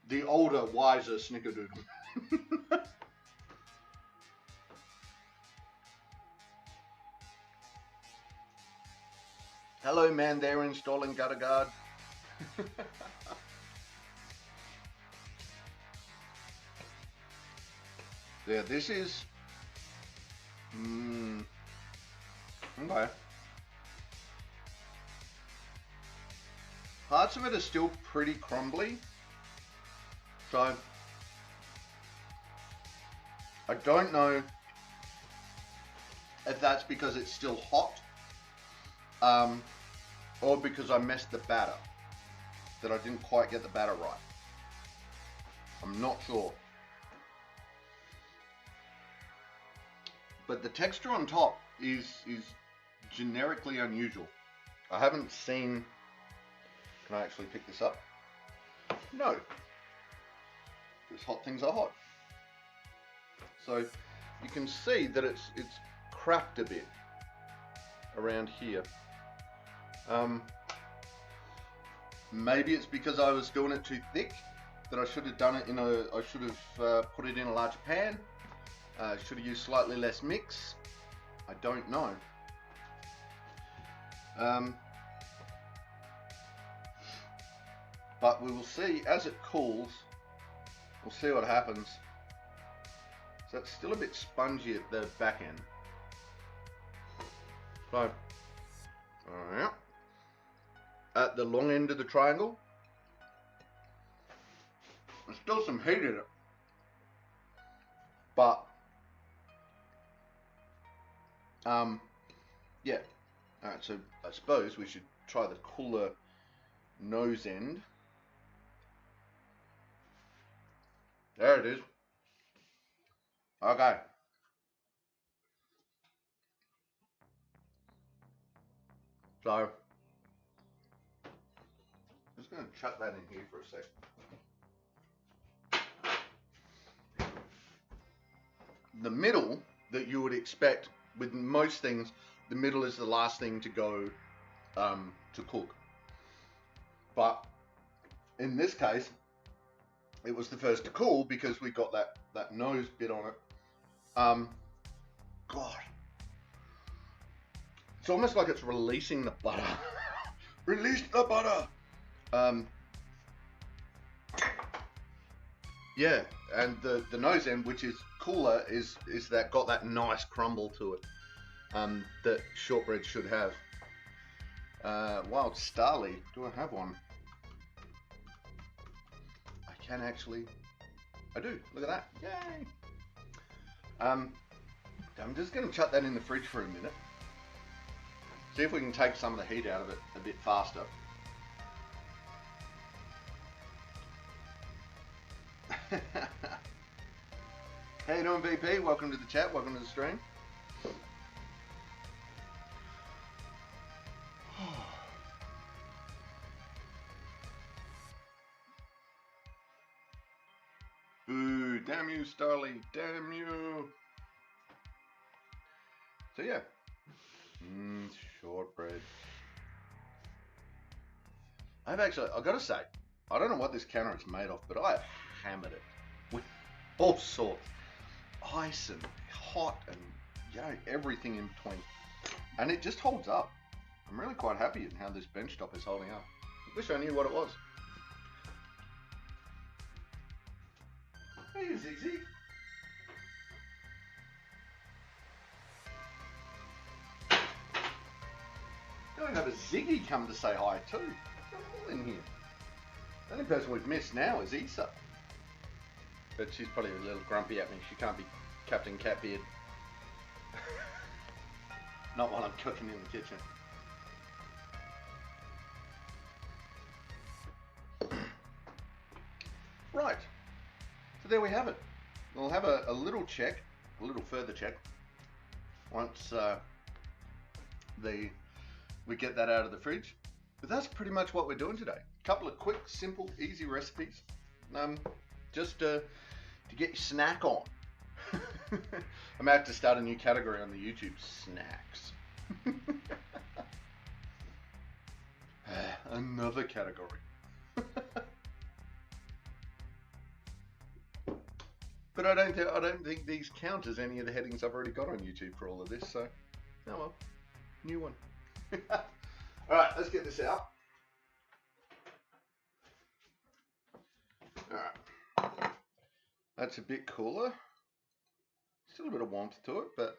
The older, wiser snickerdoodle. Hello, man there installing gutter guard. Yeah, this is okay. Parts of it are still pretty crumbly, so I don't know if that's because it's still hot, or because I messed the batter, that I didn't quite get the batter right. I'm not sure. But the texture on top is generically unusual. I haven't seen... Can I actually pick this up? No. Because hot things are hot. So you can see that it's cracked a bit around here. Maybe it's because I was doing it too thick, that I should have done it in a... I should have put it in a larger pan. Should have used slightly less mix. I don't know. But we will see as it cools. We'll see what happens. So it's still a bit spongy at the back end. So, at the long end of the triangle, there's still some heat in it. But, yeah. Alright, so I suppose we should try the cooler nose end. There it is. Okay. So, I'm just going to chuck that in here for a sec. The middle that you would expect with most things, the middle is the last thing to go to cook. But in this case, it was the first to cool because we got that nose bit on it. God. It's almost like it's releasing the butter. Release the butter! Yeah, and the nose end, which is cooler, is that got that nice crumble to it that shortbread should have. Wild Starly, do I have one? I can actually. I do. Look at that! Yay! I'm just going to chuck that in the fridge for a minute. See if we can take some of the heat out of it a bit faster. How you doing, VP? Welcome to the chat. Welcome to the stream. Boo! Damn you, Starly! Damn you! So yeah, shortbread. I've got to say, I don't know what this counter is made of, but I have hammered it with all sorts. Ice and hot and, you know, everything in between. And it just holds up. I'm really quite happy in how this bench top is holding up. I wish I knew what it was. Hey, Ziggy. Don't have a Ziggy come to say hi too. They're all in here. The only person we've missed now is Issa. But she's probably a little grumpy at me. She can't be Captain Catbeard. Not while I'm cooking in the kitchen. Right. So there we have it. We'll have a little check, a little further check, once we get that out of the fridge. But that's pretty much what we're doing today. A couple of quick, simple, easy recipes. Just to get your snack on. I'm about to start a new category on the YouTube, snacks. Another category. But I don't think these count as any of the headings I've already got on YouTube for all of this. So, oh well, new one. All right, let's get this out. All right, that's a bit cooler. Still a bit of warmth to it, but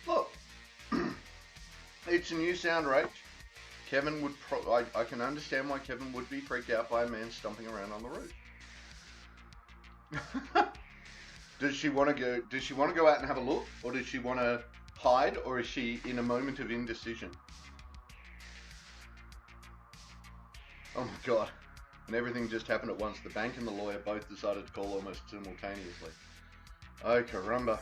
Look, it's a new sound, Rach. Kevin would I can understand why Kevin would be freaked out by a man stomping around on the roof. Does she want to go out and have a look, or does she want to hide, or is she in a moment of indecision? Oh my god. And everything just happened at once. The bank and the lawyer both decided to call almost simultaneously. Oh, caramba.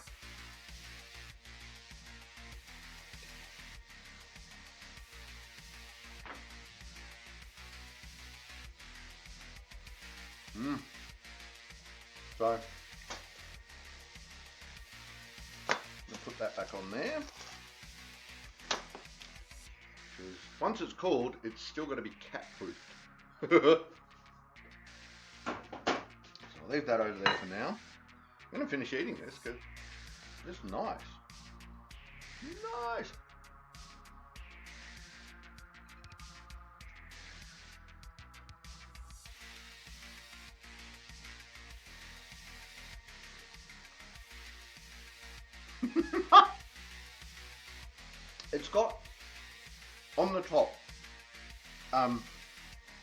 So, I'll put that back on there. Because once it's cooled, it's still got to be cat-proofed. So I'll leave that over there for now. I'm going to finish eating this because it's nice. Nice. It's got on the top,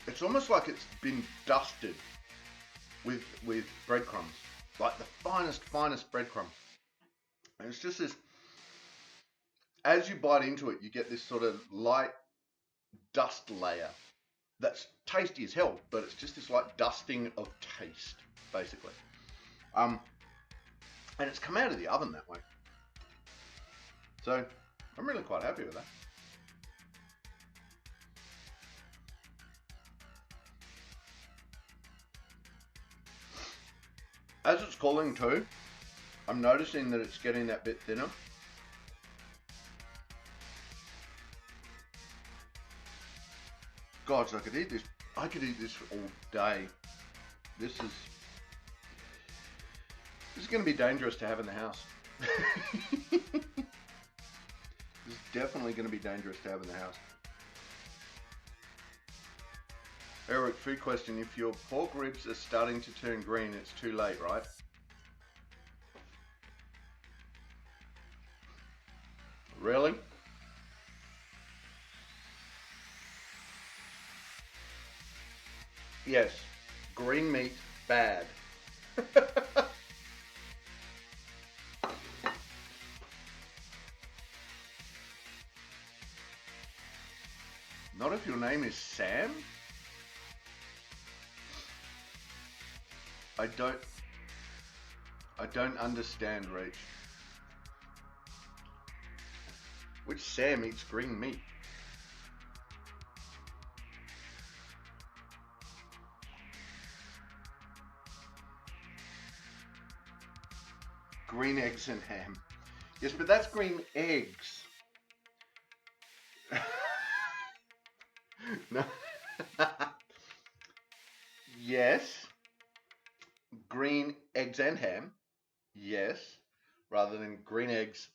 it's almost like it's been dusted with breadcrumbs, like the finest breadcrumbs. And it's just this, as you bite into it, you get this sort of light dust layer that's tasty as hell, but it's just this like dusting of taste, basically. And it's come out of the oven that way. So I'm really quite happy with that. As it's cooling too, I'm noticing that it's getting that bit thinner. God, so I could eat this all day. This is going to be dangerous to have in the house. This is definitely going to be dangerous to have in the house. Eric, food question. If your pork ribs are starting to turn green, it's too late, right? Really? Yes. Green meat, bad. Not if your name is Sam? I don't understand, Rach. Which Sam eats green meat? Green eggs and ham. Yes, but that's green eggs. No. Yes. Green eggs and ham. Yes. Rather than green eggs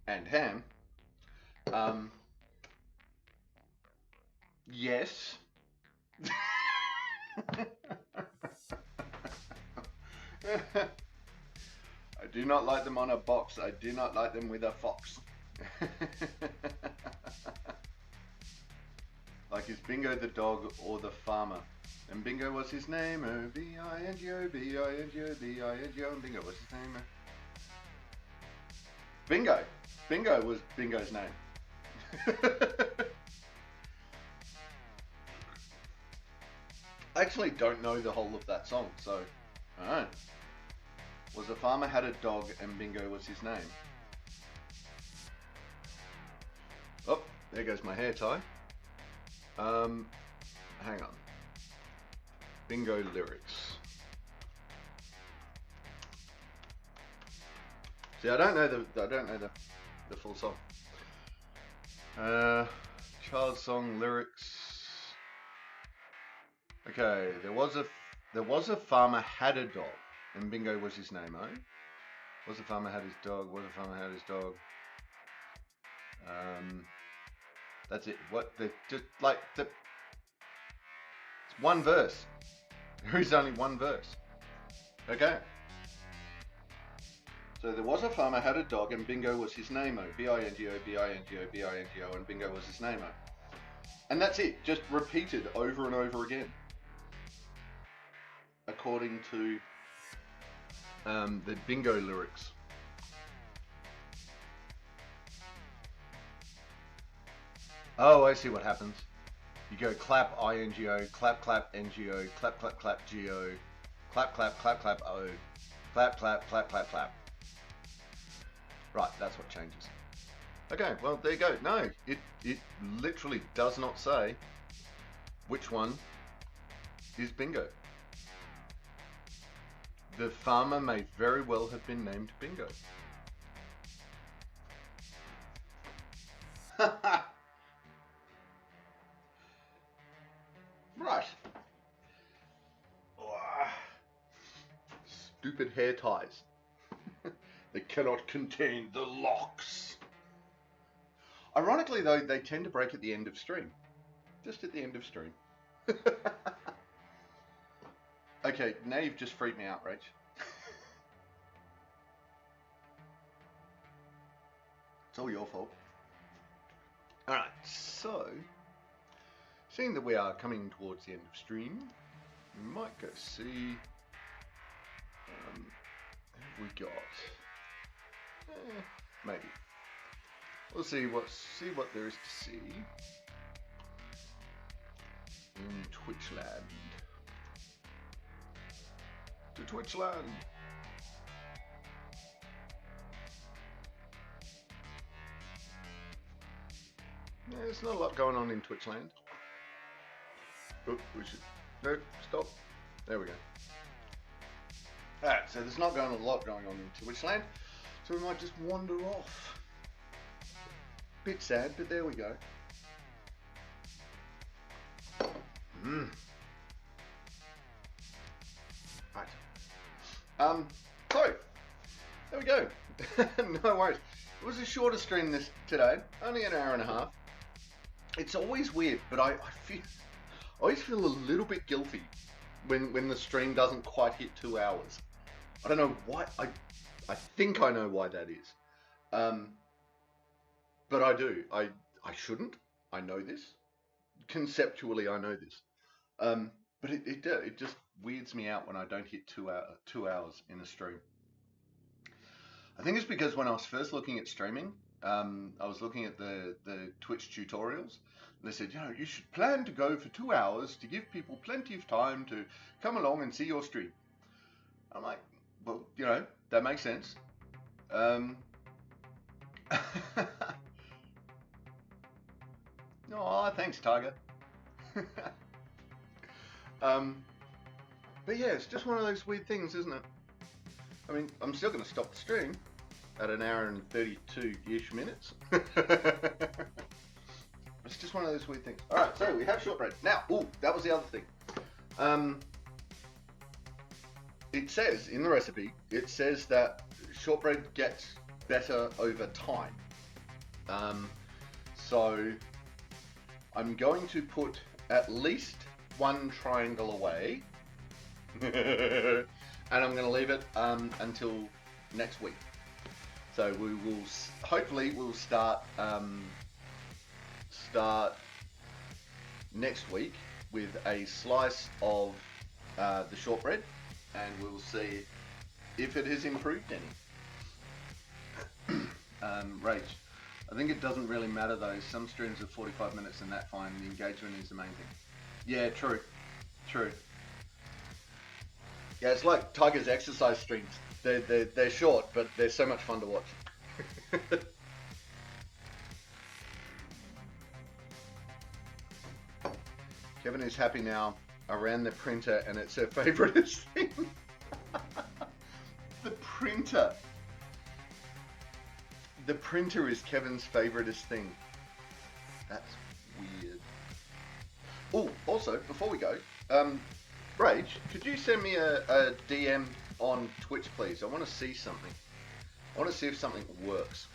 and ham. Yes. I do not like them on a box. I do not like them with a fox. Like, is Bingo the dog or the farmer? And Bingo was his name. O-B-I-N-G-O, B-I-N-G-O, B-I-N-G-O, and Bingo was his name. Bingo. Bingo was Bingo's name. I actually don't know the whole of that song, so I don't know. Was a farmer had a dog and Bingo was his name. Oh, there goes my hair tie. Hang on. Bingo lyrics. See, I don't know the full song. Child song lyrics. Okay, there was a farmer had a dog, and Bingo was his name, eh? Was a farmer had his dog? Was a farmer had his dog? That's it. What the just like the it's one verse. There is only one verse. Okay. So there was a farmer had a dog and Bingo was his name-o. B-I-N-G-O, B-I-N-G-O, B-I-N-G-O, and Bingo was his name-o. And that's it. Just repeated over and over again. According to the Bingo lyrics. Oh, I see what happens. You go clap I-N-G-O, clap clap N-G-O, clap clap clap G-O, clap clap clap clap O, clap clap clap clap clap. Right, that's what changes. Okay, well there you go. No, it literally does not say which one is Bingo. The farmer may very well have been named Bingo. Right. Stupid hair ties. They cannot contain the locks. Ironically though, they tend to break at the end of stream. Just at the end of stream. Okay, now you've just freaked me out, Rach. It's all your fault. Alright, so seeing that we are coming towards the end of stream, we might go see what have we got? Maybe. We'll see what there is to see in Twitchland. To Twitchland. Yeah, there's not a lot going on in Twitchland. Oh, we should. No, stop. There we go. Alright, so there's not a lot going on in Twitchland, so we might just wander off. Bit sad, but there we go. Right. So there we go. No worries. It was a shorter stream today, only an hour and a half. It's always weird, but I always feel a little bit guilty when the stream doesn't quite hit 2 hours. I don't know why. I think I know why that is. But I do. I shouldn't. I know this. Conceptually, I know this. But it just weirds me out when I don't hit 2 hours in a stream. I think it's because when I was first looking at streaming, I was looking at the Twitch tutorials. They said, you know, you should plan to go for 2 hours to give people plenty of time to come along and see your stream. I'm like, well, you know, that makes sense. Oh, thanks, Tiger. But yeah, it's just one of those weird things, isn't it? I mean, I'm still going to stop the stream at an hour and 32-ish minutes. It's just one of those weird things. All right, so we have shortbread. Now, that was the other thing. It says in the recipe, it says that shortbread gets better over time. So I'm going to put at least one triangle away. And I'm going to leave it until next week. So we will hopefully we'll start next week with a slice of the shortbread, and we'll see if it has improved any. Rach, I think it doesn't really matter though. Some streams are 45 minutes and that's fine. The engagement is the main thing. Yeah, true. Yeah, it's like Tiger's exercise streams. They're short, but they're so much fun to watch. Kevin is happy now. I ran the printer and it's her favouriteest thing. The printer. The printer is Kevin's favouriteest thing. That's weird. Oh, also, before we go, Rach, could you send me a DM on Twitch, please? I want to see something. I want to see if something works.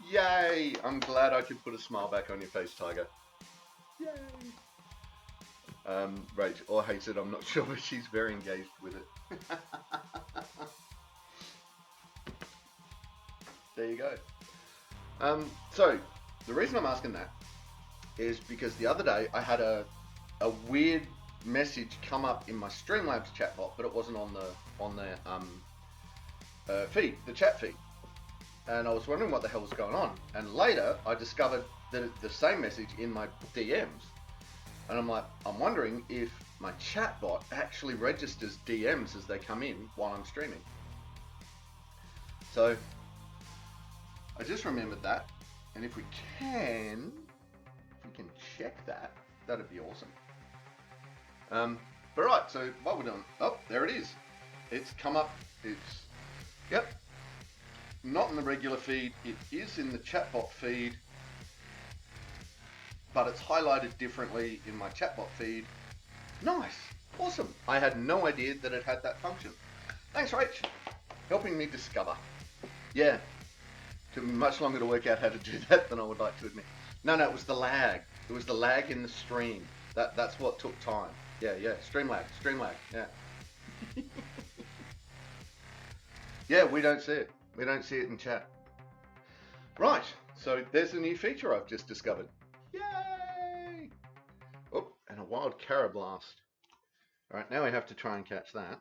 Yay! I'm glad I could put a smile back on your face, Tiger. Yay! Rach or hates it, I'm not sure, but she's very engaged with it. There you go. So the reason I'm asking that is because the other day I had a weird message come up in my Streamlabs chatbot, but it wasn't on the feed, the chat feed. And I was wondering what the hell was going on. And later I discovered that it's the same message in my DMs. And I'm like, I'm wondering if my chatbot actually registers DMs as they come in while I'm streaming. So I just remembered that. And if we can check that, that'd be awesome. But right, so what we're doing, oh, there it is. It's come up, yep. Not in the regular feed, it is in the chatbot feed, but it's highlighted differently in my chatbot feed. Nice, awesome. I had no idea that it had that function. Thanks, Rach, helping me discover. Yeah, took me much longer to work out how to do that than I would like to admit. No, it was the lag. It was the lag in the stream. That's what took time. Yeah, stream lag, yeah. Yeah, we don't see it. We don't see it in chat. Right, so there's a new feature I've just discovered. Yay! Oh, and a wild carrot blast. All right, now we have to try and catch that.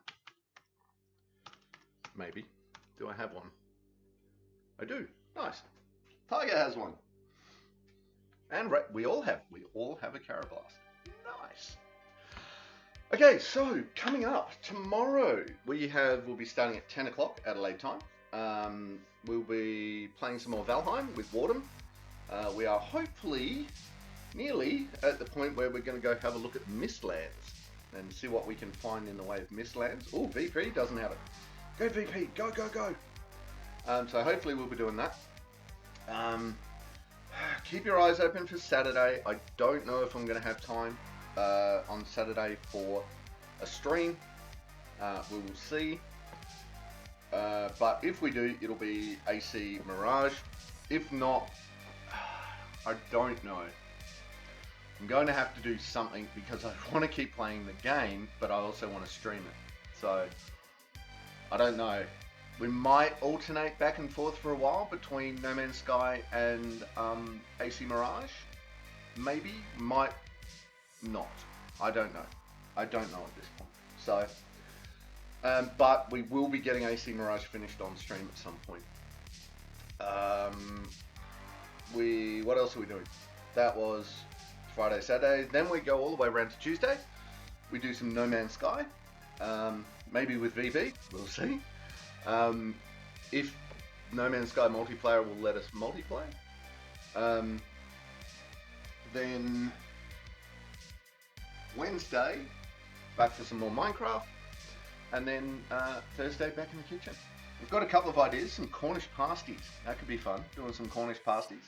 Maybe. Do I have one? I do. Nice. Tiger has one. And we all have a carrot blast. Nice. Okay, so coming up tomorrow, we'll be starting at 10 o'clock Adelaide time. We'll be playing some more Valheim with Wardem. We are hopefully nearly at the point where we're going to go have a look at Mistlands and see what we can find in the way of Mistlands. Oh, VP doesn't have it. Go VP, go, go, go. So hopefully we'll be doing that. Keep your eyes open for Saturday. I don't know if I'm going to have time on Saturday for a stream. We will see. But if we do, it'll be AC Mirage. If not, I don't know. I'm going to have to do something because I want to keep playing the game, but I also want to stream it. So, I don't know. We might alternate back and forth for a while between No Man's Sky and AC Mirage. Maybe, might not. I don't know. I don't know at this point. So, but we will be getting AC Mirage finished on stream at some point. What else are we doing? That was Friday, Saturday. Then we go all the way around to Tuesday. We do some No Man's Sky. Maybe with VV. We'll see. If No Man's Sky multiplayer will let us multiplayer. Then Wednesday, back for some more Minecraft. And then Thursday, back in the kitchen. We've got a couple of ideas, some Cornish pasties. That could be fun, doing some Cornish pasties.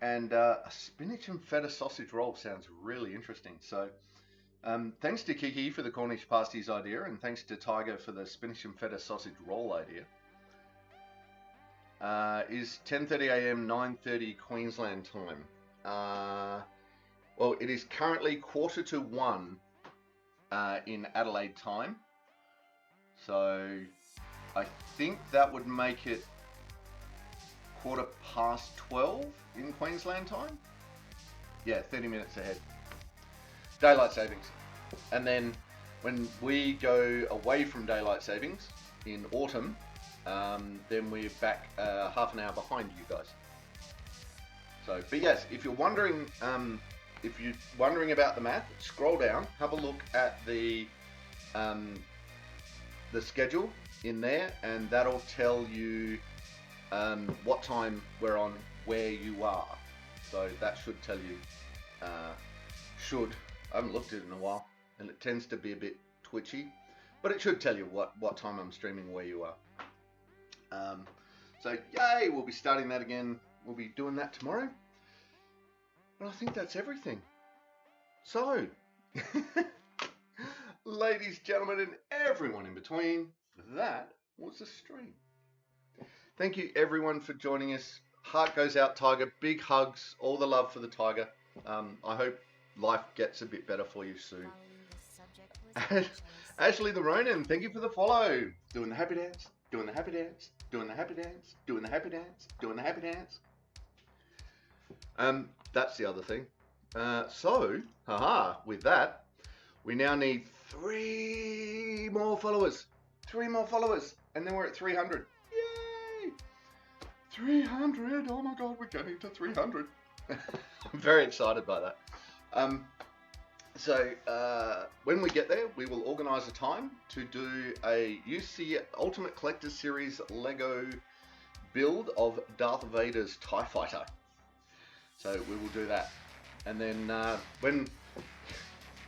And a spinach and feta sausage roll sounds really interesting. So thanks to Kiki for the Cornish pasties idea, and thanks to Tiger for the spinach and feta sausage roll idea. Is 10:30 a.m. 9:30 Queensland time. Well, it is currently 1:45 in Adelaide time. So I think that would make it 12:15 in Queensland time. Yeah, 30 minutes ahead. Daylight savings. And then when we go away from daylight savings in autumn, then we're back half an hour behind you guys. So, but yes, if you're wondering about the math, scroll down, have a look at the schedule in there, and that'll tell you what time we're on where you are. So that should tell you, I haven't looked at it in a while, and it tends to be a bit twitchy, but it should tell you what time I'm streaming where you are. So yay, we'll be starting that again. We'll be doing that tomorrow. And I think that's everything. So, Ladies, gentlemen, and everyone in between, that was a stream. Thank you, everyone, for joining us. Heart goes out, Tiger. Big hugs. All the love for the Tiger. I hope life gets a bit better for you soon. Ashley the Ronin, thank you for the follow. Doing the happy dance, doing the happy dance, doing the happy dance, doing the happy dance, doing the happy dance. That's the other thing. With that, we now need 3 more followers. 3 more followers, and then we're at 300. Yay! 300! Oh my God, we're getting to 300. I'm very excited by that. When we get there, we will organise a time to do a UC Ultimate Collector Series Lego build of Darth Vader's TIE Fighter. So we will do that. And then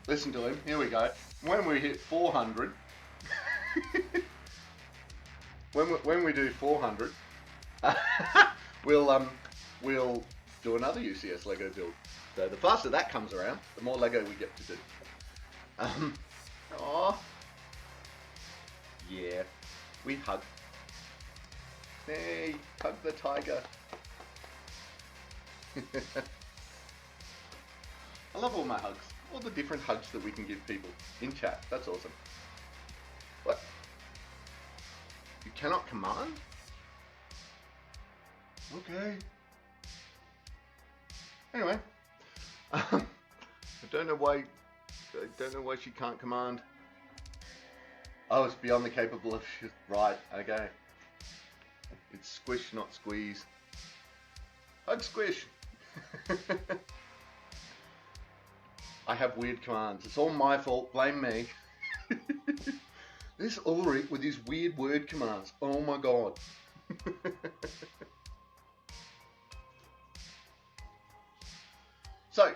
listen to him, here we go. When we hit 400, when we do 400, we'll do another UCS Lego build. So the faster that comes around, the more Lego we get to do. Yeah, we hug. Hey, hug the tiger. I love all my hugs. All the different hugs that we can give people in chat. That's awesome. What? You cannot command? Okay. Anyway. I don't know why she can't command. Oh, it's beyond the capable of right, okay. It's squish, not squeeze. Hug squish. I have weird commands. It's all my fault. Blame me. This Ulrich with his weird word commands. Oh my God. So,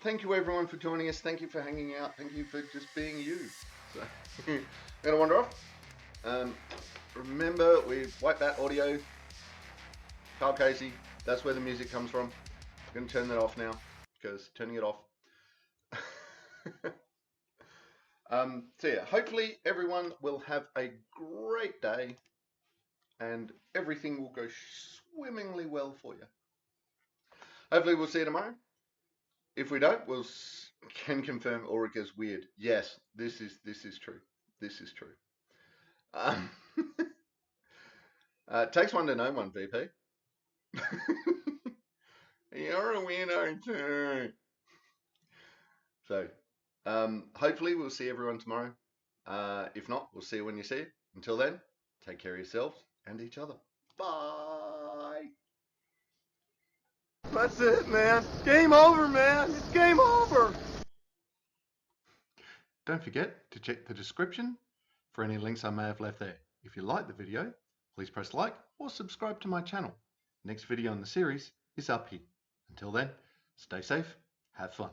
thank you everyone for joining us. Thank you for hanging out. Thank you for just being you. So, I'm gonna wander off. Remember, we wipe that audio. Carl Casey, that's where the music comes from. I'm gonna turn that off now because turning it off. So yeah, hopefully everyone will have a great day and everything will go swimmingly well for you. Hopefully we'll see you tomorrow. If we don't, can confirm Ulrich is weird. Yes, this is true. This is true. Takes one to know one, VP. You're a weirdo too. So, hopefully we'll see everyone tomorrow. If not, we'll see you when you see it. Until then, take care of yourselves and each other. Bye. That's it, man. Game over, man. It's game over. Don't forget to check the description for any links I may have left there. If you like the video, please press like or subscribe to my channel. Next video in the series is up here. Until then, stay safe, have fun.